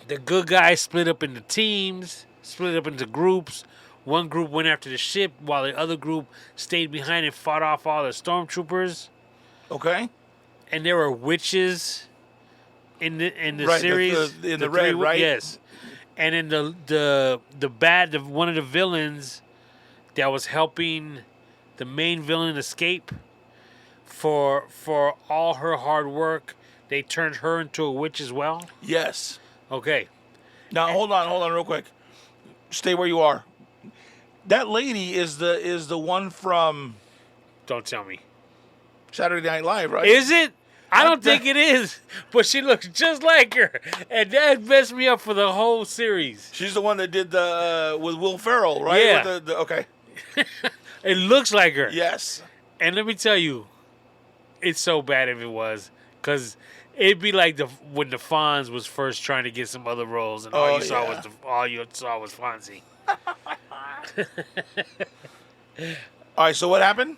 The good guys split up into teams, split up into groups. One group went after the ship while the other group stayed behind and fought off all the stormtroopers. Okay. And there were witches in the Right, series. in the red, right? Yes. And then one of the villains that was helping the main villain escape, for all her hard work, they turned her into a witch as well. Yes. Okay. Now hold on real quick. Stay where you are. That lady is the one from Don't tell me. Saturday Night Live, right? Is it? I don't think it is, but she looks just like her, and that messed me up for the whole series. She's the one that did the with Will Ferrell, right? Yeah. With okay. It looks like her. Yes. And let me tell you, it's so bad if it was, because it'd be like when the Fonz was first trying to get some other roles, and all you saw was Fonzie. All right. So what happened?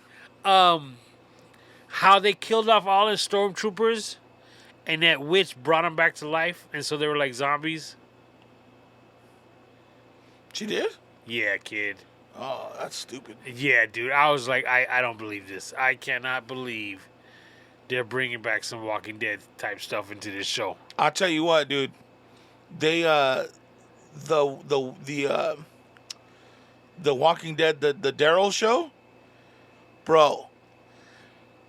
How they killed off all the stormtroopers, and that witch brought them back to life, and so they were like zombies. She did? Yeah, kid. Oh, that's stupid. Yeah, dude. I was like, I don't believe this. I cannot believe they're bringing back some Walking Dead type stuff into this show. I'll tell you what, dude. They the Walking Dead, the Daryl show, bro.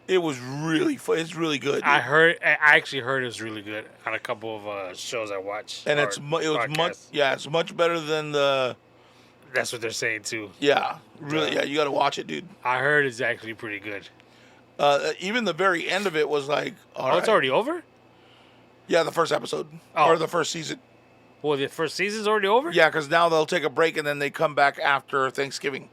It was really fun. It's really good. Dude. I actually heard it was really good on a couple of shows I watched. And it's much better than the. That's what they're saying too. Yeah, really. Yeah, you got to watch it, dude. I heard it's actually pretty good. Even the very end of it was like, all right. It's already over? Yeah, the first episode or the first season. Well, the first season's already over? Yeah, because now they'll take a break and then they come back after Thanksgiving.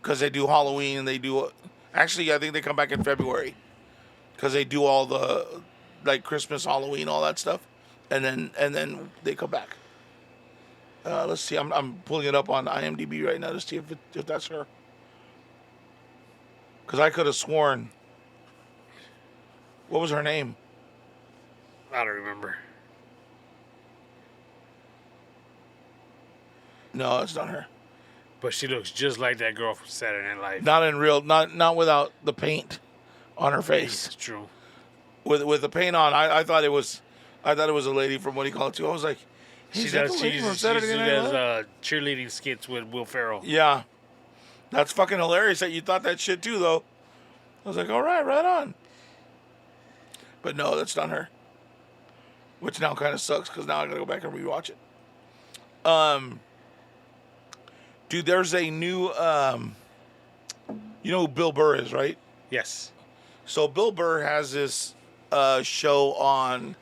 Because they do Halloween and they do. Actually, I think they come back in February. Because they do all the like Christmas, Halloween, all that stuff, and then they come back. Let's see. I'm pulling it up on IMDb right now to see if that's her. Because I could have sworn. What was her name? I don't remember. No, it's not her. But she looks just like that girl from Saturday Night Live. Not in real. Not without the paint on her face. It's true. with the paint on. I thought it was a lady from what he called too. I was like, hey, She is that does. the She lady from uses Saturday Night Live? cheerleading skits with Will Ferrell. Yeah, that's fucking hilarious that you thought that shit too, though. I was like, all right, right on. But no, that's not her. Which now kind of sucks because now I gotta go back and rewatch it. Dude, there's a new, you know who Bill Burr is, right? Yes. So Bill Burr has this show on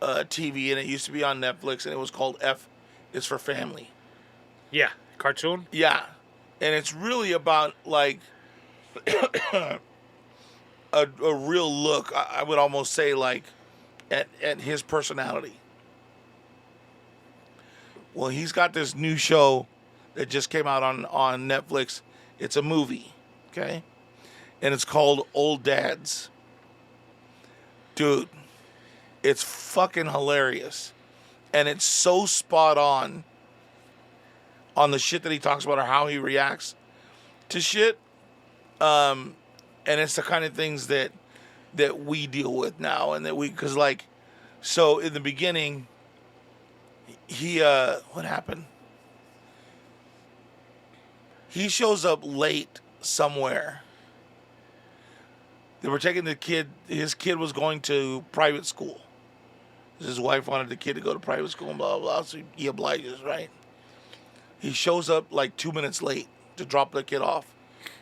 TV, and it used to be on Netflix, and it was called F is for Family. Yeah. Cartoon. Yeah, and it's really about like a real look. I would almost say like at his personality. Well, he's got this new show that just came out on Netflix. It's a movie, okay? And it's called Old Dads. Dude, it's fucking hilarious. And it's so spot on the shit that he talks about or how he reacts to shit. And it's the kind of things that we deal with now and that we, cause like, so in the beginning, he, what happened? He shows up late somewhere. They were taking the kid, his kid was going to private school. His wife wanted the kid to go to private school and blah, blah, blah, so he obliges, right? He shows up like 2 minutes late to drop the kid off.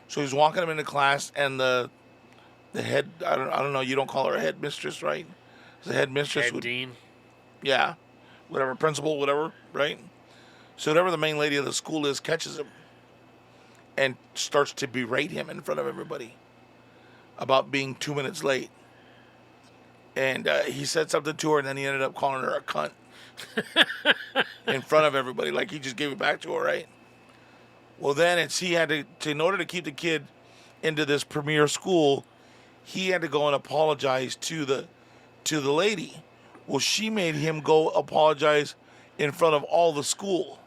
So he's walking him into class, and the head, I don't know, you don't call her a headmistress, right? The headmistress Head would, dean. yeah, whatever, principal, whatever, right? So whatever the main lady of the school is catches him and starts to berate him in front of everybody about being 2 minutes late. And he said something to her, and then he ended up calling her a cunt in front of everybody, like he just gave it back to her, right? Well, then he had to, in order to keep the kid into this premier school, he had to go and apologize to the lady. Well, she made him go apologize in front of all the school.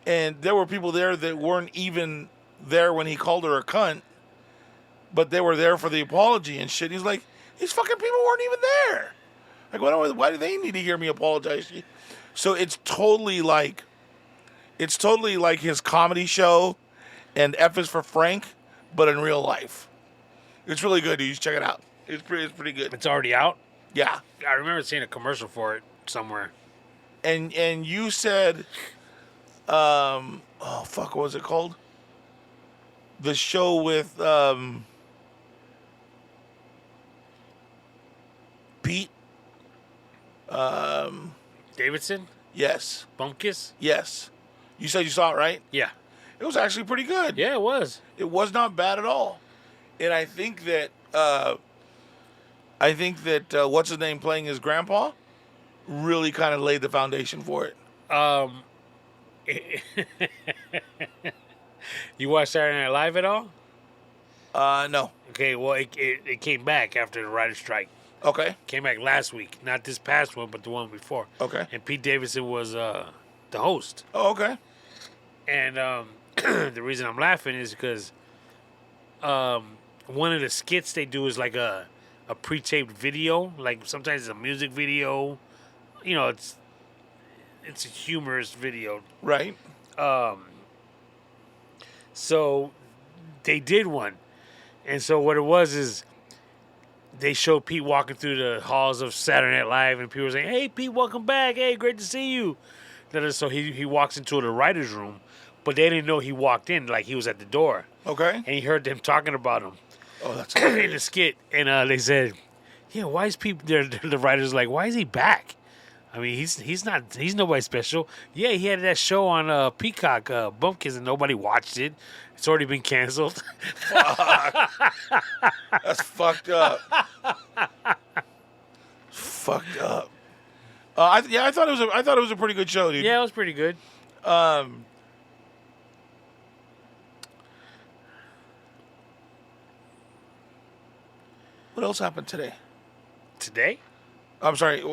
And there were people there that weren't even there when he called her a cunt, but they were there for the apology and shit. He's like, these fucking people weren't even there. Like, why do they need to hear me apologize? So it's totally like his comedy show and F is for Frank, but in real life. It's really good, dude. You should check it out. It's pretty good. It's already out. Yeah. I remember seeing a commercial for it somewhere. And you said, oh fuck, what was it called? The show with Pete. Davidson? Yes. Bumpkiss? Yes. You said you saw it, right? Yeah. It was actually pretty good. Yeah, it was. It was not bad at all. And I think that what's his name playing his grandpa really kind of laid the foundation for it. You watch Saturday Night Live at all? No. Okay, well, it came back after the writer's strike. Okay. Came back last week. Not this past one, but the one before. Okay. And Pete Davidson was the host. Oh, okay. And the reason I'm laughing is because one of the skits they do is like a pre-taped video. Like sometimes it's a music video. You know, it's a humorous video. Right. So they did one. And so what it was is they showed Pete walking through the halls of Saturday Night Live, and people were saying, "Hey, Pete, welcome back. Hey, great to see you." So he walks into the writer's room, but they didn't know he walked in, like he was at the door. Okay. And he heard them talking about him Oh, that's in the skit. And they said, "Yeah, why is Pete?" The writers like, "Why is he back? I mean, he's nobody special. Yeah, he had that show on Peacock, Bumpkins, and nobody watched it. It's already been canceled." Fuck. That's fucked up. Fucked up. I thought it was a pretty good show, dude. Yeah, it was pretty good. What else happened today? Today? I'm sorry.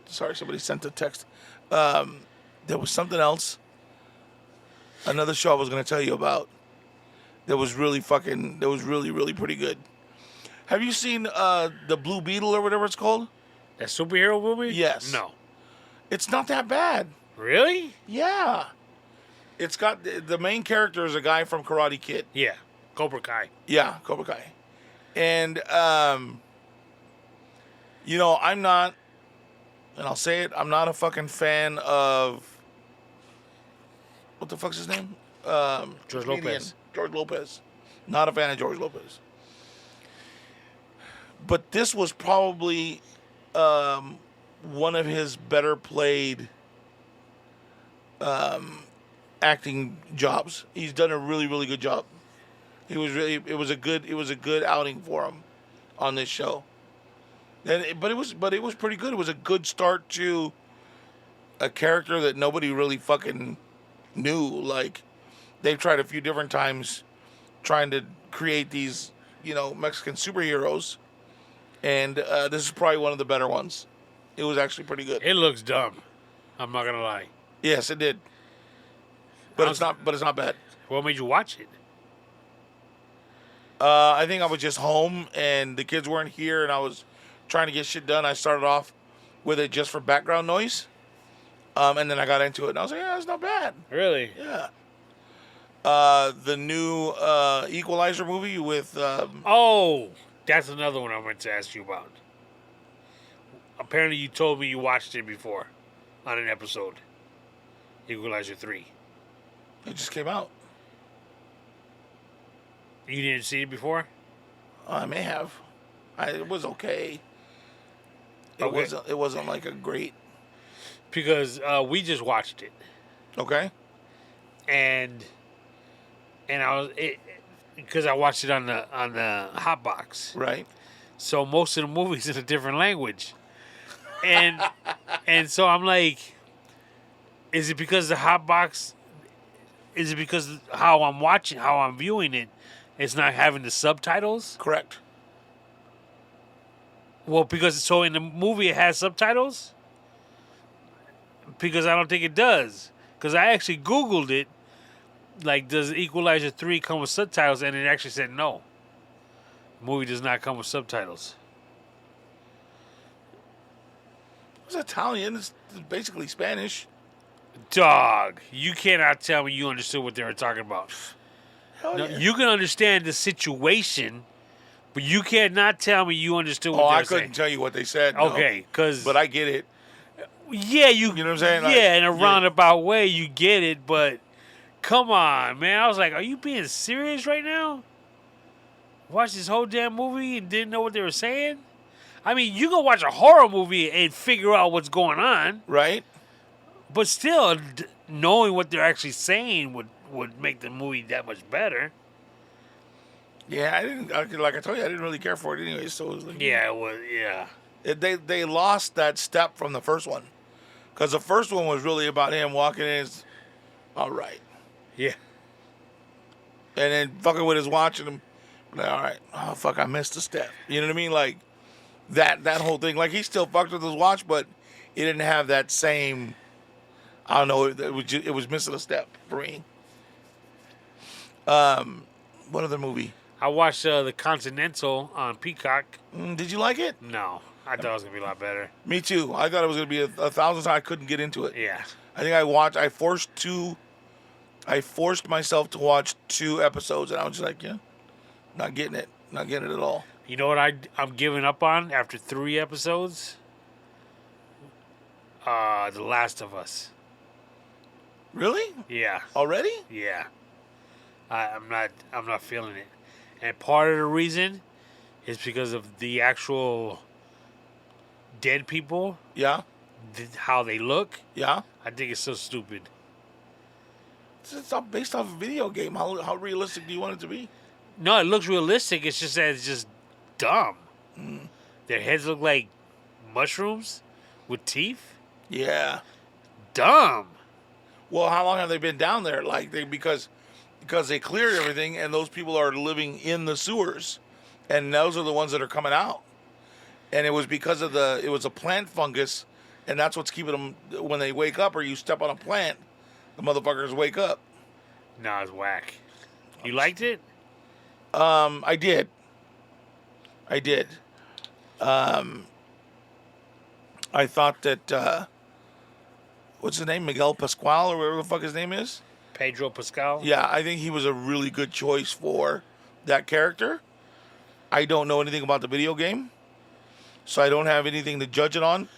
Sorry, somebody sent a text. There was something else. Another show I was going to tell you about. That was really, really pretty good. Have you seen the Blue Beetle or whatever it's called? That superhero movie? Yes. No. It's not that bad. Really? Yeah. It's got the main character is a guy from Karate Kid. Yeah. Cobra Kai. Yeah, Cobra Kai. And I'm not, and I'll say it, I'm not a fucking fan of what the fuck's his name? George comedian. Lopez. George Lopez. Not a fan of George Lopez. But this was probably one of his better played acting jobs. He's done a really, really good job. It was a good outing for him on this show. But it was pretty good. It was a good start to a character that nobody really fucking knew. Like, they've tried a few different times trying to create these, Mexican superheroes. And this is probably one of the better ones. It was actually pretty good. It looks dumb. I'm not gonna lie. Yes, it did. But it's not bad. What made you watch it? I think I was just home and the kids weren't here and I was trying to get shit done. I started off with it just for background noise. And then I got into it and I was like, yeah, it's not bad. Really? Yeah. The new Equalizer movie with... Oh, that's another one I meant to ask you about. Apparently you told me you watched it before on an episode. Equalizer 3. It just came out. You didn't see it before? I may have. It was okay. Okay. It wasn't like a great... Because we just watched it. Okay. And I was... Because I watched it on the hot box. Right. So most of the movie's in a different language. And and so I'm like, is it because the hot box, is it because how I'm viewing it, it's not having the subtitles? Correct. Well, because so in the movie it has subtitles? Because I don't think it does. Because I actually Googled it, like, does Equalizer 3 come with subtitles? And it actually said no. The movie does not come with subtitles. It's Italian. It's basically Spanish. Dog, you cannot tell me you understood what they were talking about. Hell No, yeah. you can understand the situation, but you cannot tell me you understood what Oh, they were I couldn't saying. tell you what they said. No. Okay, because But I get it. yeah, You know what I'm saying? Like, Yeah, in a yeah. roundabout way, you get it. But come on, man. I was like, are you being serious right now? Watch this whole damn movie and didn't know what they were saying? I mean, you can watch a horror movie and figure out what's going on, Right? but still, knowing what they're actually saying would make the movie that much better. Yeah, I didn't. Like I told you, I didn't really care for it anyway. So it was like, Yeah, it was. Yeah. they lost that step from the first one, because the first one was really about him walking in. All right, Yeah. and then fucking with his watch and him. Like, all right, oh fuck, I missed a step. You know what I mean? Like that whole thing. Like he still fucked with his watch, but it didn't have that same. I don't know. It was missing a step for me. What other movie? I watched The Continental on Peacock. Did you like it? No, I thought it was going to be a lot better. Me too. I thought it was going to be a thousand times. I couldn't get into it. Yeah. I think I forced myself to watch 2 episodes, and I was just like, yeah, not getting it. Not getting it at all. You know what I'm giving up on after 3 episodes? The Last of Us. Really? Yeah. Already? Yeah. I'm not feeling it. And part of the reason is because of the actual dead people, Yeah. how they look. Yeah. I think it's so stupid. It's all based off a video game. How realistic do you want it to be? No, it looks realistic. It's just that it's just dumb. Their heads look like mushrooms with teeth. Yeah. Dumb. Well, how long have they been down there? Like because they cleared everything, and those people are living in the sewers, and those are the ones that are coming out. And it was because of it was a plant fungus, and that's what's keeping them when they wake up, or you step on a plant, the motherfuckers wake up. No, it's whack. You liked it? I did. I did. I thought that what's his name, Miguel Pascual or whatever the fuck his name is. Pedro Pascal. Yeah, I think he was a really good choice for that character. I don't know anything about the video game, so I don't have anything to judge it on.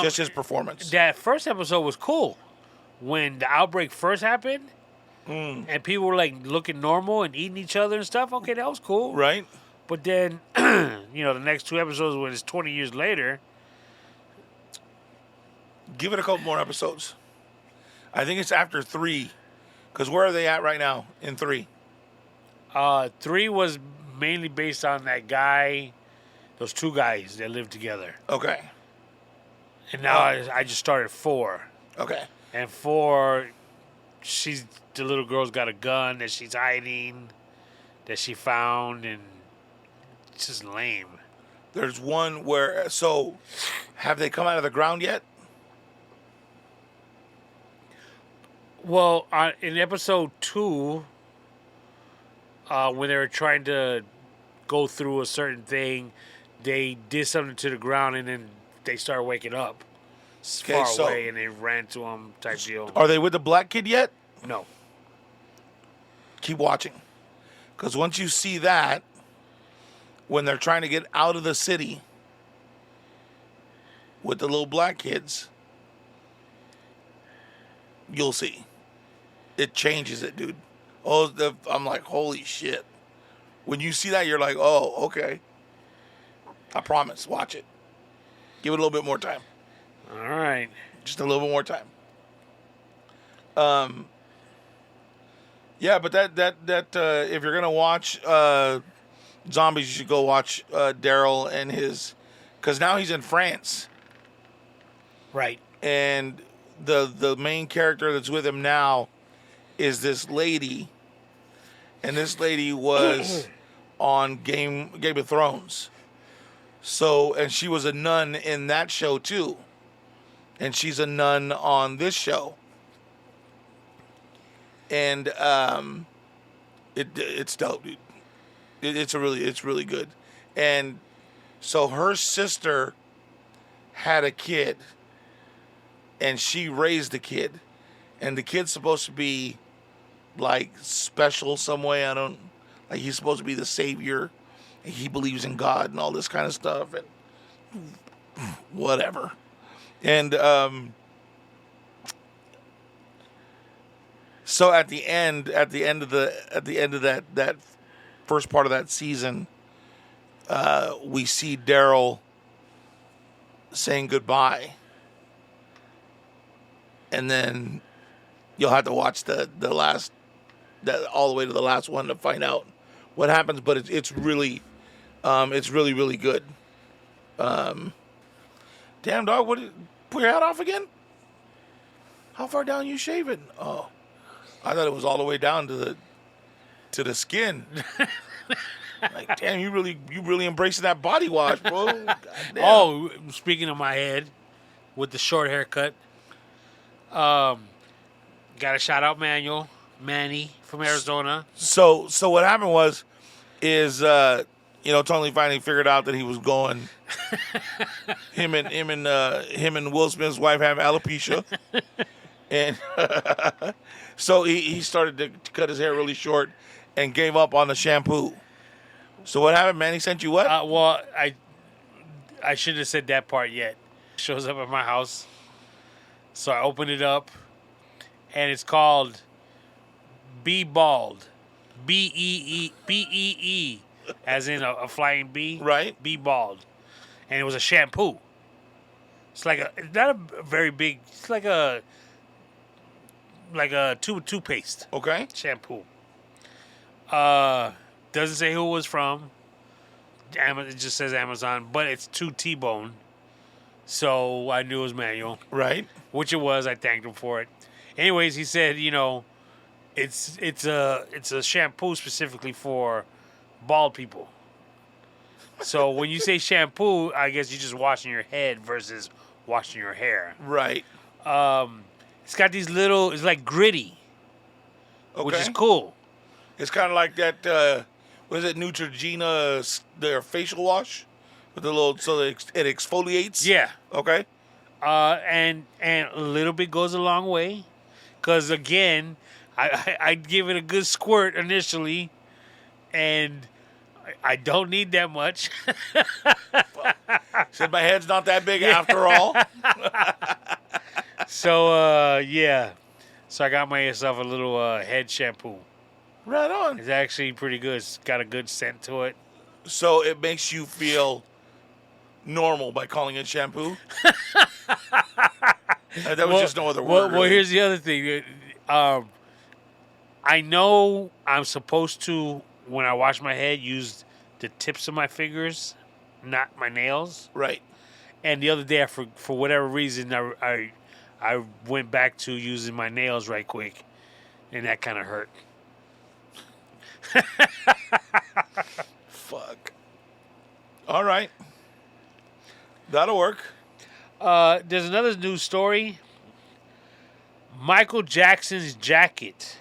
Just his performance. That first episode was cool. When the outbreak first happened, and people were like looking normal and eating each other and stuff. Okay, that was cool. Right? But then, the next 2 episodes when it's 20 years later. Give it a couple more episodes. I think it's after 3. Because where are they at right now in 3? 3 was mainly based on that guy, those 2 guys that lived together. Okay. And now I just started 4. Okay. And 4, the little girl's got a gun that she's hiding, that she found, and it's just lame. There's one where, so, have they come out of the ground yet? Well, in episode 2, when they were trying to go through a certain thing, they did something to the ground, and then they started waking up far away, and they ran to them type deal. Are they with the black kid yet? No. Keep watching. Because once you see that, when they're trying to get out of the city with the little black kids, you'll see. It changes it, dude. I'm like, holy shit. When you see that, you're like, oh, okay. I promise. Watch it. Give it a little bit more time. All right. Just a little bit more time. Yeah, but that if you're gonna watch zombies, you should go watch Daryl and his, because now he's in France. Right. And the main character that's with him now is this lady, and this lady was on Game of Thrones. So, and she was a nun in that show too, and she's a nun on this show. And it's dope, dude. It's really good. And so her sister had a kid, and she raised the kid, and the kid's supposed to be like special some way. Like he's supposed to be the savior. And he believes in God and all this kind of stuff, and whatever. And so at the end of that first part of that season, we see Daryl saying goodbye, and then you'll have to watch the last, all the way to the last one to find out what happens. But it's really really good. Damn dog, pull your hat off again? How far down you shaving? Oh, I thought it was all the way down to the skin. Like, damn, you really embracing that body wash, bro. Oh, speaking of my head, with the short haircut, got to shout out Manny from Arizona. So what happened is Tony finally figured out that he was going. him and Will Smith's wife have alopecia, and so he started to cut his hair really short and gave up on the shampoo. So what happened, man? He sent you what? Well, I shouldn't have said that part yet. It shows up at my house, so I opened it up, and it's called Be Bald, BEE, as in a flying bee. Right. Be Bald, and it was a shampoo. It's not a very big. It's like a toothpaste. Okay. Shampoo. Doesn't say who it was from. It just says Amazon, but it's to T-Bone. So I knew it was Manuel. Right. Which it was. I thanked him for it. Anyways, he said, it's a shampoo specifically for bald people. So when you say shampoo, I guess you're just washing your head versus washing your hair. Right. It's got these it's like gritty, Okay. which is cool. It's kind of like that Was it Neutrogena, their facial wash with the little so that it exfoliates? Yeah. Okay. And a little bit goes a long way, because again, I'd give it a good squirt initially, and I don't need that much. Said my head's not that big after all. So yeah, so I got myself a little head shampoo. Right on. It's actually pretty good. It's got a good scent to it. So it makes you feel normal by calling it shampoo. That was just no other word. Well, really. here's the other thing. I know I'm supposed to, when I wash my head, use the tips of my fingers, not my nails. Right. And the other day, for whatever reason, I went back to using my nails right quick, and that kind of hurt. Fuck. All right. That'll work. There's another news story. Michael Jackson's jacket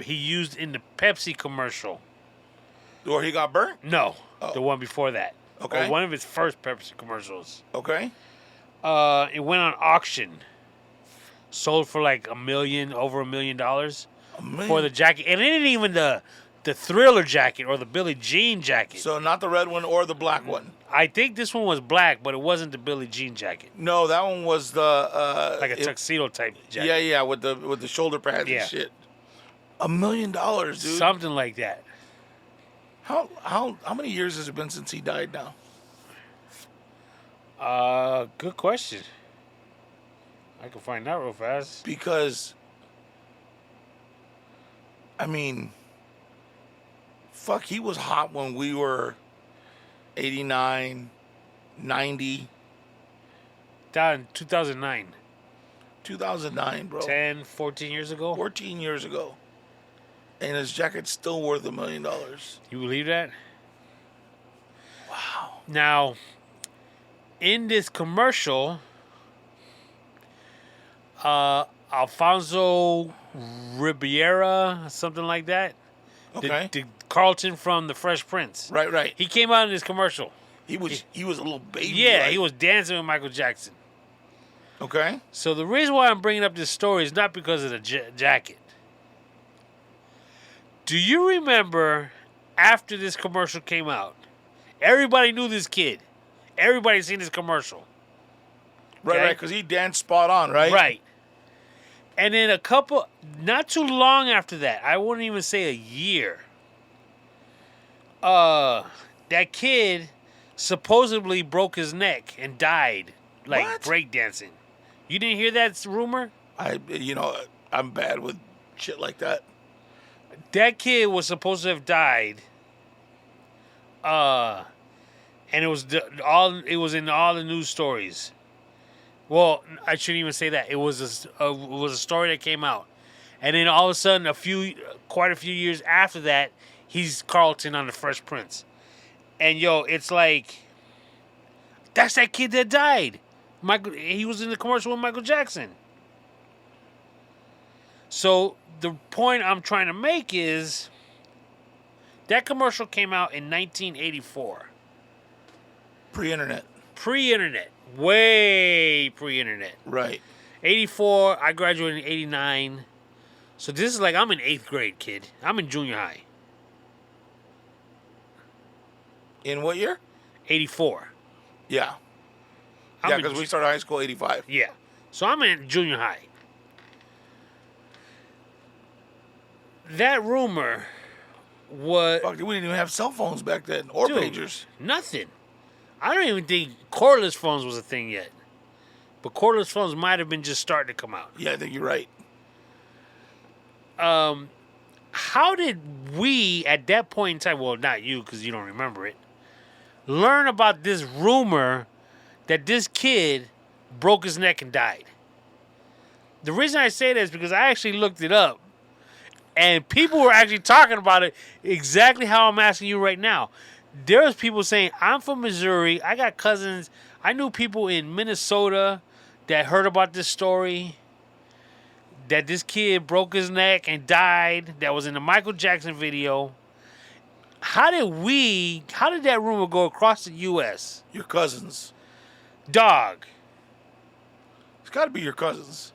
he used in the Pepsi commercial. Or he got burnt? No, Oh. the one before that. Okay. Or one of his first Pepsi commercials. Okay. It went on auction. Sold for like over $1 million for the jacket. And it ain't even the Thriller jacket or the Billie Jean jacket. So not the red one or the black one. I think this one was black, but it wasn't the Billie Jean jacket. No, that one was the Like a tuxedo type jacket. Yeah, with the shoulder pads Yeah. and shit. $1 million, dude. Something like that. How many years has it been since he died now? Good question. I can find out real fast. Because I mean, fuck, he was hot when we were 89, 90, Died in 2009. 2009, bro. 10, 14 years ago. 14 years ago. And his jacket's still worth $1 million. You believe that? Wow. Now, in this commercial, Alfonso Ribeira, something like that. Okay. The Carlton from The Fresh Prince. Right. He came out in this commercial. He was a little baby. Yeah, right? he was dancing with Michael Jackson. Okay. So the reason why I'm bringing up this story is not because of the jacket. Do you remember after this commercial came out, everybody knew this kid. Everybody seen this commercial. Right, Okay? because he danced spot on, right? Right. And then not too long after that, I wouldn't even say a year, that kid supposedly broke his neck and died, like What? breakdancing. You didn't hear that rumor? I'm bad with shit like that. That kid was supposed to have died. And it was in all the news stories. Well, I shouldn't even say that. It was a story that came out, and then all of a sudden, quite a few years after that, he's Carlton on The Fresh Prince, and it's like that's that kid that died. He was in the commercial with Michael Jackson. So the point I'm trying to make is that commercial came out in 1984. Pre-internet. Pre-internet. Way pre-internet. Right. 84, I graduated in 89. So this is like I'm in 8th grade, kid. I'm in junior high. In what year? 84. Yeah. Yeah, because we started high school 85. Yeah. So I'm in junior high. That rumor was... Fuck, we didn't even have cell phones back then. Or Dude, pagers. Nothing. I don't even think cordless phones was a thing yet. But cordless phones might have been just starting to come out. Yeah, I think you're right. How did we, at that point in time, well, not you because you don't remember it, learn about this rumor that this kid broke his neck and died? The reason I say that is because I actually looked it up. And people were actually talking about it exactly how I'm asking you right now. There was people saying, I'm from Missouri. I got cousins. I knew people in Minnesota that heard about this story. That this kid broke his neck and died. That was in the Michael Jackson video. How did that rumor go across the U.S.? Your cousins. Dog. It's got to be your cousins.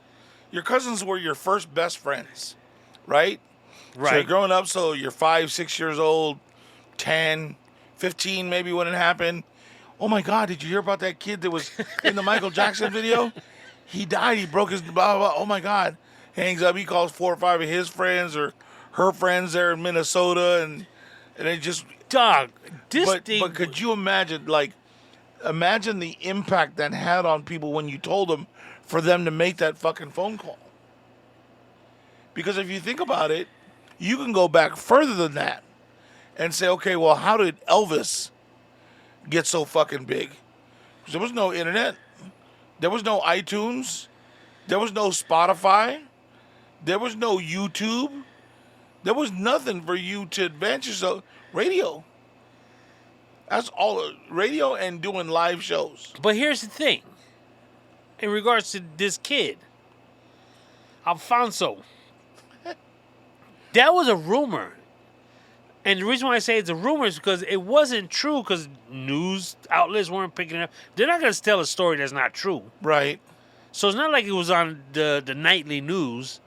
Your cousins were your first best friends, right? So you're Right. growing up, so you're 5, 6 years old, 10, 15 maybe when it happened. Oh my God, did you hear about that kid that was in the Michael Jackson video? He died, he broke his blah, blah, blah. Oh my God. Hangs up, he calls 4 or 5 of his friends or her friends there in Minnesota, and it just... Dog. This But thing. could you imagine, like, imagine the impact that had on people when you told them for them to make that fucking phone call. Because if you think about it, you can go back further than that and say, okay, well, how did Elvis get so fucking big? 'Cause there was no internet. There was no iTunes. There was no Spotify. There was no YouTube. There was nothing for you to advance yourself. Radio. That's all. Radio and doing live shows. But here's the thing. In regards to this kid, Alfonso, that was a rumor. And the reason why I say it's a rumor is because it wasn't true because news outlets weren't picking it up. They're not going to tell a story that's not true. Right. So it's not like it was on the nightly news.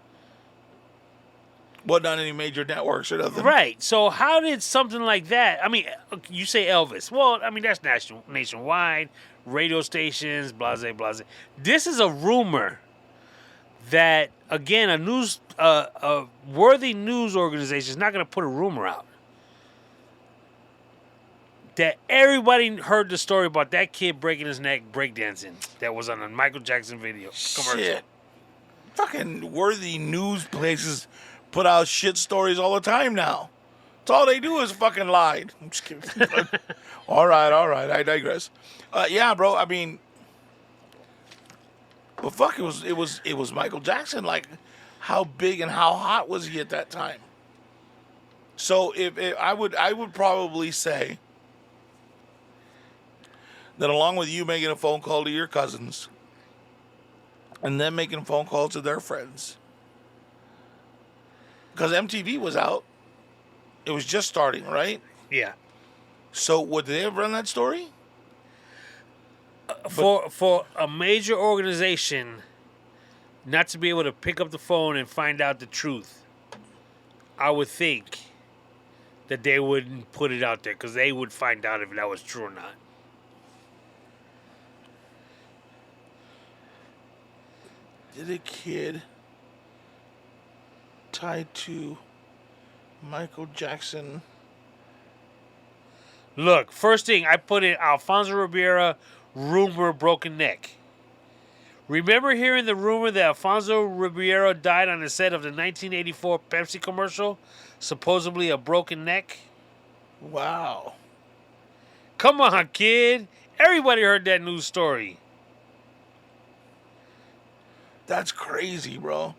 Wasn't on any major networks or nothing. Right. So how did something like that? I mean, you say Elvis. Well, I mean, that's nationwide, radio stations, blase, blase. This is a rumor that, again, a worthy news organization is not going to put a rumor out. That everybody heard the story about that kid breaking his neck breakdancing that was on a Michael Jackson video commercial. Shit. Fucking worthy news places put out shit stories all the time now. That's all they do is fucking lie. I'm just kidding. All right. I digress. Yeah, bro. I mean, but fuck, it was Michael Jackson. Like, how big and how hot was he at that time? So if I would probably say that along with you making a phone call to your cousins and then making a phone call to their friends, because MTV was out, it was just starting, right? Yeah. So would they have run that story? For a major organization not to be able to pick up the phone and find out the truth, I would think that they wouldn't put it out there because they would find out if that was true or not. Did a kid tied to Michael Jackson? Look, first thing I put in Alfonso Ribeira rumor broken neck. Remember hearing the rumor that Alfonso Ribeiro died on the set of the 1984 Pepsi commercial? Supposedly a broken neck? Wow. Come on, kid. Everybody heard that news story. That's crazy, bro.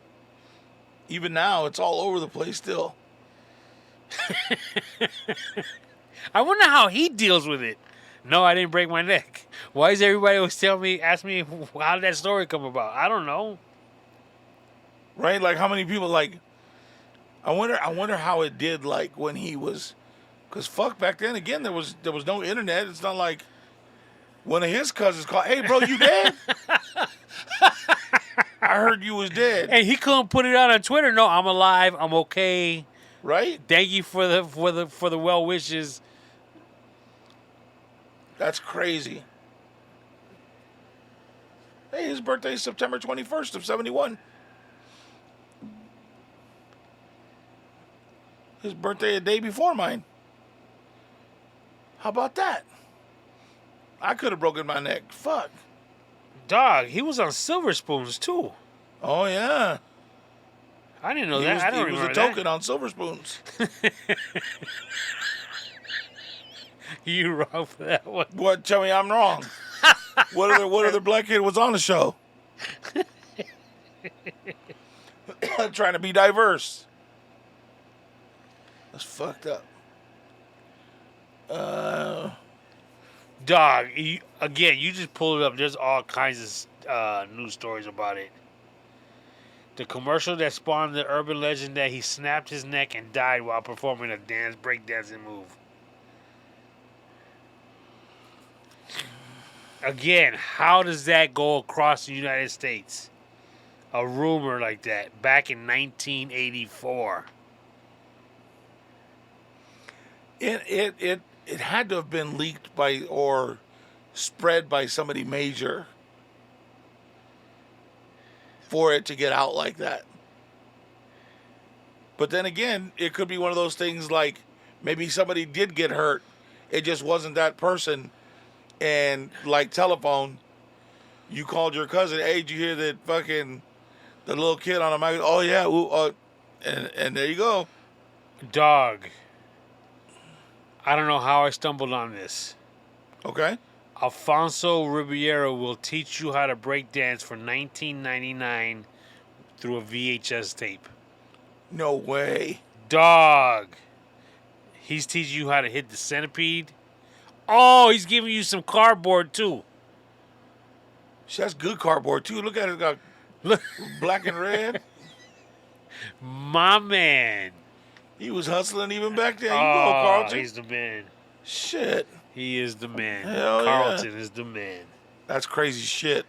Even now, it's all over the place still. I wonder how he deals with it. No, I didn't break my neck. Why is everybody always ask me, how did that story come about? I don't know. Right? Like, how many people, like, I wonder how it did, like, when he was, because fuck, back then, again, there was no internet. It's not like one of his cousins called, hey, bro, you dead? I heard you was dead. And he couldn't put it out on Twitter. No, I'm alive. I'm okay. Right? Thank you for the well wishes. That's crazy. Hey, his birthday is September 21st of 71. His birthday a day before mine. How about that? I could have broken my neck. Fuck. Dog, he was on Silver Spoons too. Oh, yeah. I didn't know that. I don't He was remember a that. token on Silver Spoons. You wrong for that one. What? Tell me I'm wrong. What other black kid was on the show? Trying to be diverse. That's fucked up. Dog, you just pulled it up. There's all kinds of news stories about it. The commercial that spawned the urban legend that he snapped his neck and died while performing a breakdancing move. Again, how does that go across the United States? A rumor like that back in 1984. It had to have been leaked by or spread by somebody major for it to get out like that. But then again, it could be one of those things like maybe somebody did get hurt. It just wasn't that person. And like telephone, you called your cousin, hey, did you hear that fucking the little kid on the mic? Oh yeah, ooh, and there you go. Dog. I don't know how I stumbled on this. Okay. Alfonso Ribeiro will teach you how to break dance for $19.99 through a VHS tape. No way. Dog. He's teaching you how to hit the centipede. Oh, he's giving you some cardboard too. Shit, that's good cardboard too. Look at it, it's got Look, black and red. my man. He was hustling even back then. You go, Oh, Carlton. he's the man. Shit. He is the man. Hell yeah. Carlton is the man. That's crazy shit.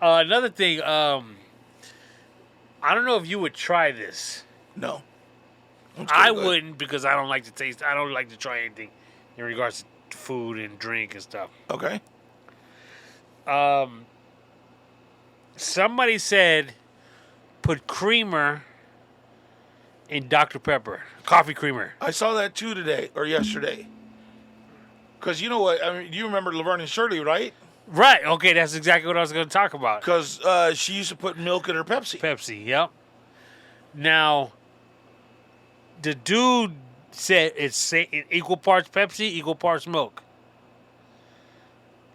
Another thing, I don't know if you would try this. No. I wouldn't because I don't like to taste. I don't like to try anything in regards to food and drink and stuff. Okay. Somebody said put creamer in Dr. Pepper, coffee creamer. I saw that too today or yesterday. Because you know what? I mean, you remember Laverne and Shirley, right? Right. Okay, that's exactly what I was going to talk about. Because she used to put milk in her Pepsi. Pepsi, yep. Now, the dude said it's equal parts Pepsi, equal parts milk.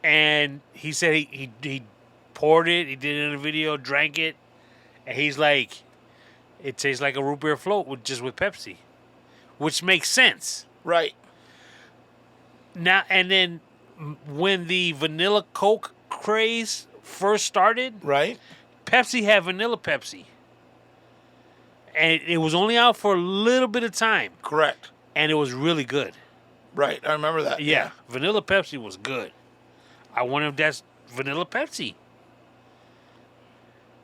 And he said he poured it, he did it in a video, drank it, and he's like, it tastes like a root beer float with Pepsi, which makes sense. Right. Now, and then when the vanilla Coke craze first started, Right. Pepsi had vanilla Pepsi. And it was only out for a little bit of time. Correct. And it was really good. Right. I remember that. Yeah. Vanilla Pepsi was good. I wonder if that's vanilla Pepsi.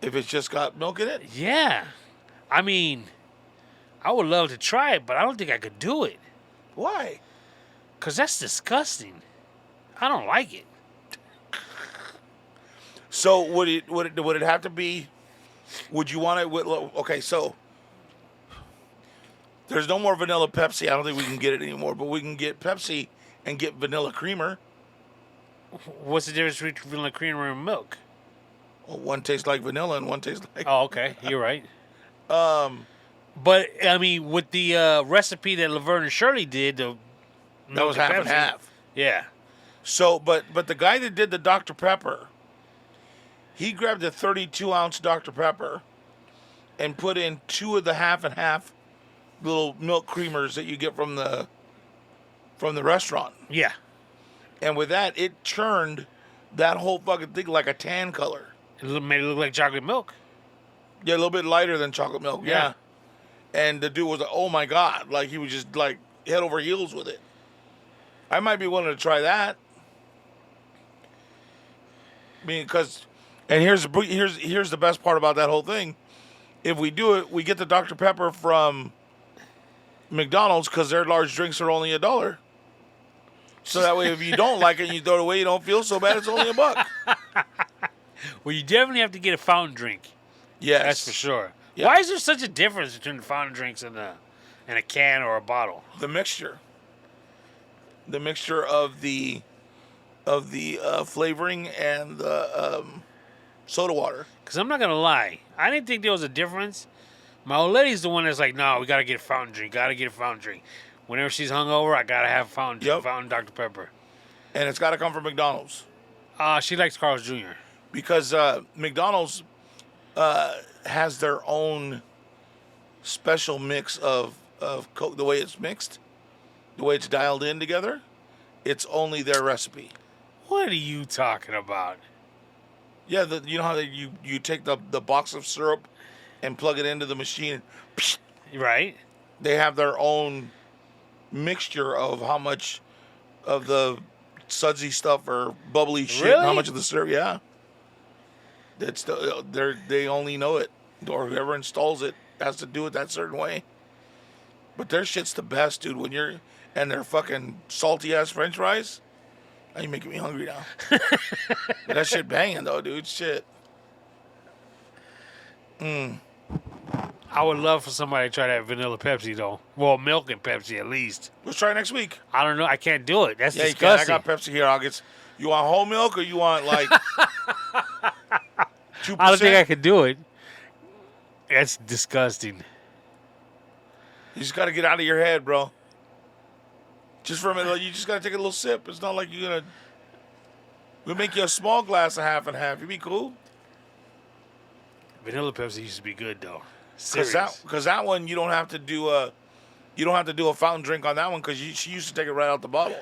If it's just got milk in it? Yeah. I mean, I would love to try it, but I don't think I could do it. Why? Because that's disgusting. I don't like it. So would it have to be? Would you want it with? Okay, so there's no more vanilla Pepsi. I don't think we can get it anymore. But we can get Pepsi and get vanilla creamer. What's the difference between vanilla creamer and milk? Well, one tastes like vanilla and one tastes like. Oh, okay. You're right. But I mean, with the recipe that Laverne and Shirley did, that was half and half. Yeah. So, but the guy that did the Dr. Pepper, he grabbed a 32-ounce Dr. Pepper and put in 2 of the half and half little milk creamers that you get from the restaurant. Yeah. And with that, it turned that whole fucking thing like a tan color. It made it look like chocolate milk. Yeah, a little bit lighter than chocolate milk. Yeah. And the dude was like, oh my God. Like, he was just like head over heels with it. I might be willing to try that. I mean, because, and here's the best part about that whole thing. If we do it, we get the Dr. Pepper from McDonald's because their large drinks are only $1. So that way, if you don't like it and you throw it away, you don't feel so bad. It's only $1. Well, you definitely have to get a fountain drink. Yes, That's for sure. Yeah. Why is there such a difference between the fountain drinks and a can or a bottle? The mixture of the flavoring and the soda water. Because I'm not going to lie. I didn't think there was a difference. My old lady's the one that's like, no, we got to get a fountain drink. Got to get a fountain drink. Whenever she's hungover, I got to have a fountain drink, fountain Dr. Pepper. And it's got to come from McDonald's. She likes Carl's Jr. Because McDonald's has their own special mix of Coke. The way it's mixed, the way it's dialed in together, it's only their recipe. What are you talking about? Yeah, you know how you take the box of syrup and plug it into the machine. Right. They have their own mixture of how much of the sudsy stuff or bubbly shit, and how Really? much of the syrup. Yeah, they only know it, or whoever installs it has to do it that certain way. But their shit's the best, dude. And their fucking salty ass French fries. Now you making me hungry now. But that shit banging though, dude. Shit. I would love for somebody to try that vanilla Pepsi though. Well, milk and Pepsi at least. Let's try it next week. I don't know. I can't do it. That's Yeah, you can. I disgusting. got Pepsi here. I'll get. You want whole milk or you want like 2%? I don't think I could do it. That's disgusting. You just gotta get out of your head, bro. Just for a minute, you just gotta take a little sip. It's not like you're gonna. We'll make you a small glass of half and half. You be cool. Vanilla Pepsi used to be good though. Serious. Because that one you don't have to do a fountain drink on that one because she used to take it right out the bottle.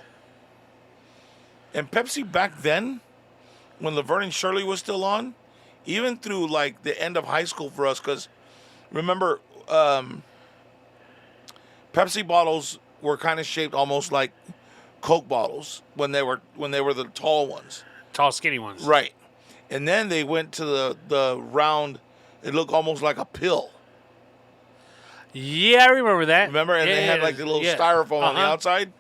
And Pepsi back then, when Laverne and Shirley was still on, even through like the end of high school for us, because remember, Pepsi bottles were kind of shaped almost like Coke bottles when they were the tall ones, Tall, skinny ones. right? And then they went to the round. It looked almost like a pill. Yeah, I remember that. Remember? And Yeah, they had like the little styrofoam on the Uh-huh. outside.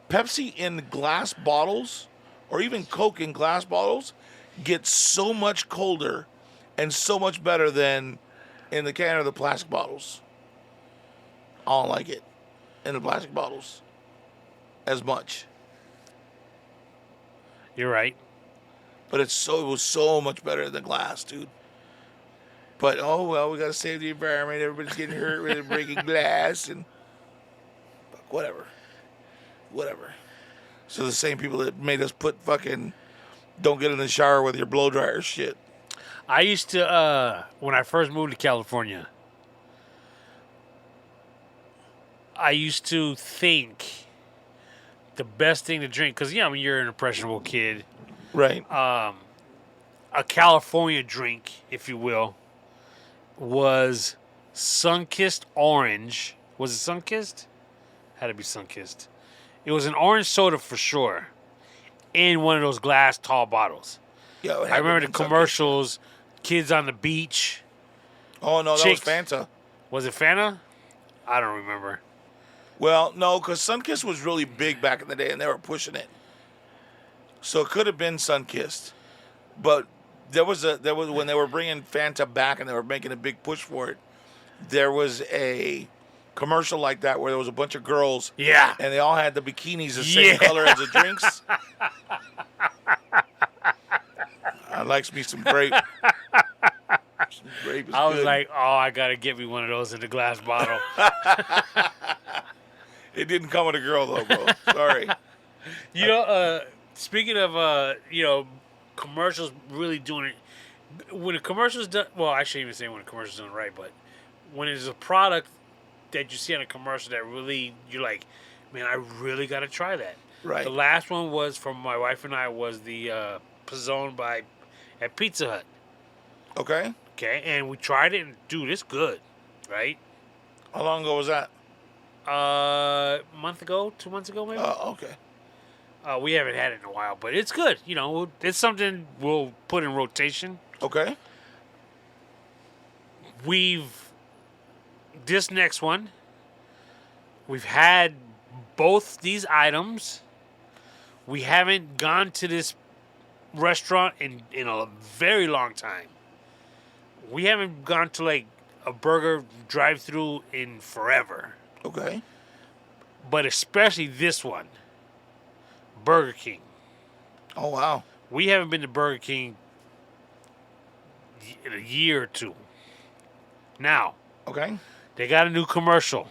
Pepsi in glass bottles, or even Coke in glass bottles, gets so much colder and so much better than in the can or the plastic bottles. I don't like it in the plastic bottles as much. You're right. But it was so much better than glass, dude. But oh well, we gotta save the environment. Everybody's getting hurt with breaking glass and fuck, whatever. So the same people that made us put fucking don't get in the shower with your blow dryer shit. I used to when I first moved to California, I used to think the best thing to drink, because I mean, you're an impressionable kid. Right. A California drink, if you will, was Sunkissed Orange. Was it Sunkissed? Had to be Sunkissed. It was an orange soda for sure, in one of those glass tall bottles. Yeah, I remember the commercials, kids on the beach. Oh no, that Chicks. was Fanta. Was it Fanta? I don't remember. Well, no, because Sunkist was really big back in the day, and they were pushing it. So it could have been Sunkist, but there was when they were bringing Fanta back and they were making a big push for it. There was a commercial like that where there was a bunch of girls, Yeah. and they all had the bikinis the same Yeah. color as the drinks. I likes me some grape. Some grape is I was good. like, oh, I got to get me one of those in the glass bottle. It didn't come with a girl though, bro. Sorry. Speaking of, commercials really doing it. When a commercial's done, well, I shouldn't even say when a commercial's done right, but when it's a product that you see on a commercial that really, you're like, man, I really got to try that. Right. The last one was from my wife and I was the Pizzone at Pizza Hut. Okay. Okay, and we tried it, and dude, it's good, right? How long ago was that? A month ago, 2 months ago, maybe. Oh, okay. We haven't had it in a while, but it's good. It's something we'll put in rotation. Okay. This next one, we've had both these items. We haven't gone to this restaurant in a very long time. We haven't gone to like a burger drive-through in forever. Okay. But especially this one, Burger King. Oh wow. We haven't been to Burger King in a year or two. Now, Okay. they got a new commercial.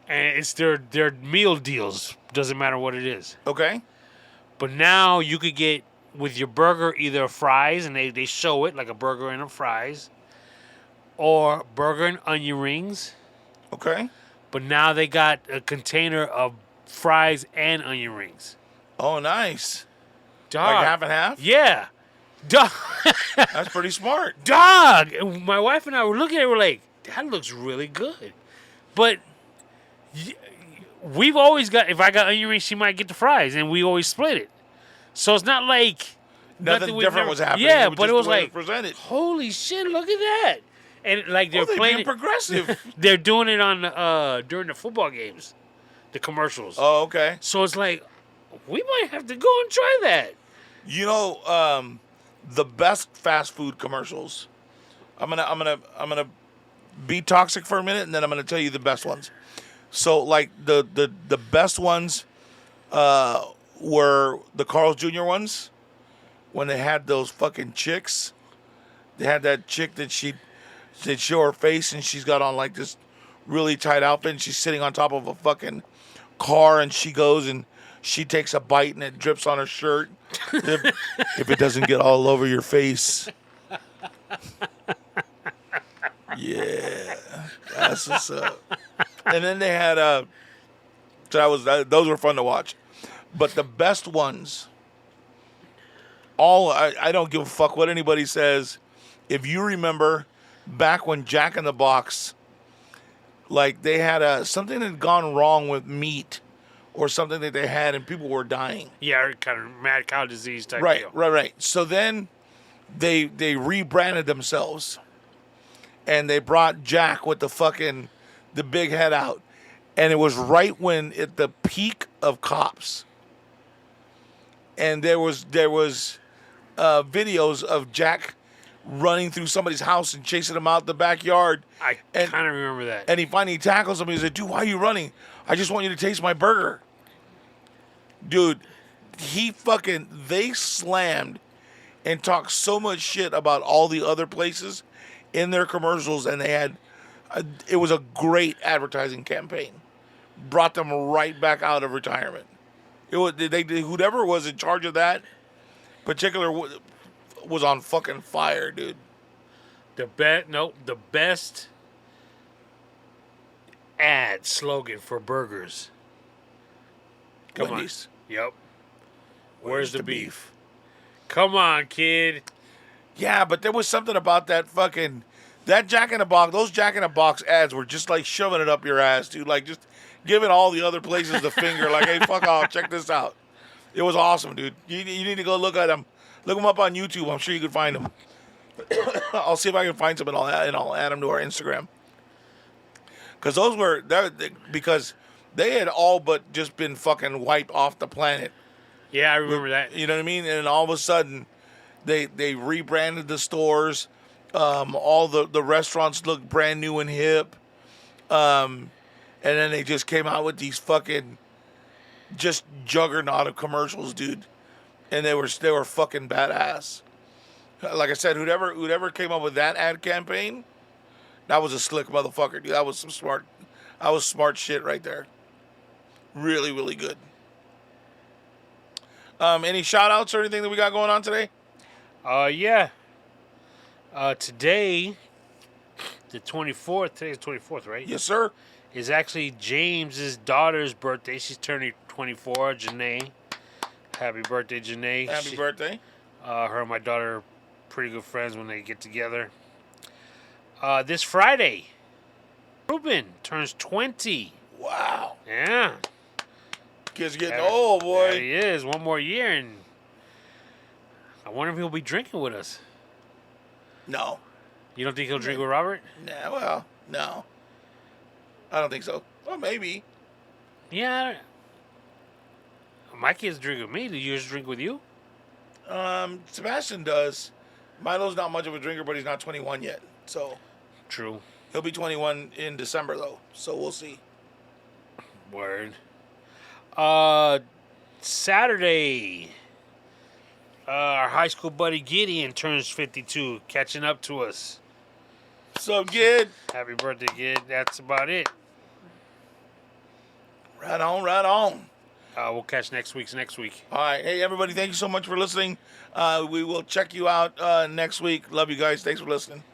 And it's their meal deals. Doesn't matter what it is. Okay. But now you could get with your burger either fries, and they show it like a burger and a fries, or burger and onion rings. Okay. But now they got a container of fries and onion rings. Oh, nice. Dog. Like half and half? Yeah. Dog. That's pretty smart. Dog. And my wife and I were looking at it, we're like, that looks really good. But we've always got. If I got onion rings, she might get the fries, and we always split it. So it's not like Nothing we've different was happening. Yeah, was but just it was the way like, presented. holy shit, look at that! And like they're They're playing being progressive. they're doing it on during the football games, the commercials. Oh, okay. So it's like we might have to go and try that. You know, the best fast food commercials. I'm gonna be toxic for a minute, and then I'm gonna tell you the best ones. So, like the best ones were the Carl's Jr. ones when they had those fucking chicks. They had that chick that they'd show her face, and she's got on like this really tight outfit, and she's sitting on top of a fucking car, and she goes and she takes a bite, and it drips on her shirt. If it doesn't get all over your face. Yeah, that's what's up. And then they had those were fun to watch. But the best ones, I don't give a fuck what anybody says. If you remember back when Jack in the Box, like they had something had gone wrong with meat or something that they had, and people were dying. Yeah, kind of mad cow disease type Right, deal. right. So then they rebranded themselves, and they brought Jack with the big head out, and it was right when at the peak of cops, and there was videos of Jack running through somebody's house and chasing them out the backyard. I kind of remember that. And he finally tackles him. He's like, "Dude, why are you running? I just want you to taste my burger." Dude, they slammed and talked so much shit about all the other places in their commercials, and they had, it was a great advertising campaign. Brought them right back out of retirement. Whoever was in charge of that particular was on fucking fire, dude. The best ad slogan for burgers. Come Wendy's. on. Yep. Where's the beef? Come on, kid. Yeah, but there was something about that Jack in the Box. Those Jack in the Box ads were just like shoving it up your ass, dude. Like just giving all the other places the finger. Like, hey, fuck off, check this out. It was awesome, dude. You need to go look at them. Look them up on YouTube. I'm sure you can find them. I'll see if I can find some and I'll add them to our Instagram. Because they had all but just been fucking wiped off the planet. Yeah, I remember that. You know what I mean? And all of a sudden, they rebranded the stores. All the restaurants looked brand new and hip. And then they just came out with these fucking just juggernaut of commercials, dude. And they were fucking badass. Like I said, whoever came up with that ad campaign, that was a slick motherfucker, dude. That was smart shit right there. Really, really good. Any shout outs or anything that we got going on today? Yeah. Today, the 24th, today's the 24th, right? Yes, sir. Is actually James's daughter's birthday. She's turning 24, Janae. Happy birthday, Janae. Happy birthday. Her and my daughter are pretty good friends when they get together. This Friday, Ruben turns 20. Wow. Yeah. Kid's getting old, boy. There he is. One more year, and I wonder if he'll be drinking with us. No. You don't think he'll drink with Robert? Nah, well, no. I don't think so. Well, maybe. Yeah. My kids drink with me. Do yours drink with you? Sebastian does. Milo's not much of a drinker, but he's not 21 yet. So True. he'll be 21 in December, though. So we'll see. Word. Saturday, our high school buddy Gideon turns 52, catching up to us. So, kid. Happy birthday, kid. That's about it. Right on, right on. We'll catch next week. All right. Hey, everybody, thank you so much for listening. We will check you out next week. Love you guys. Thanks for listening.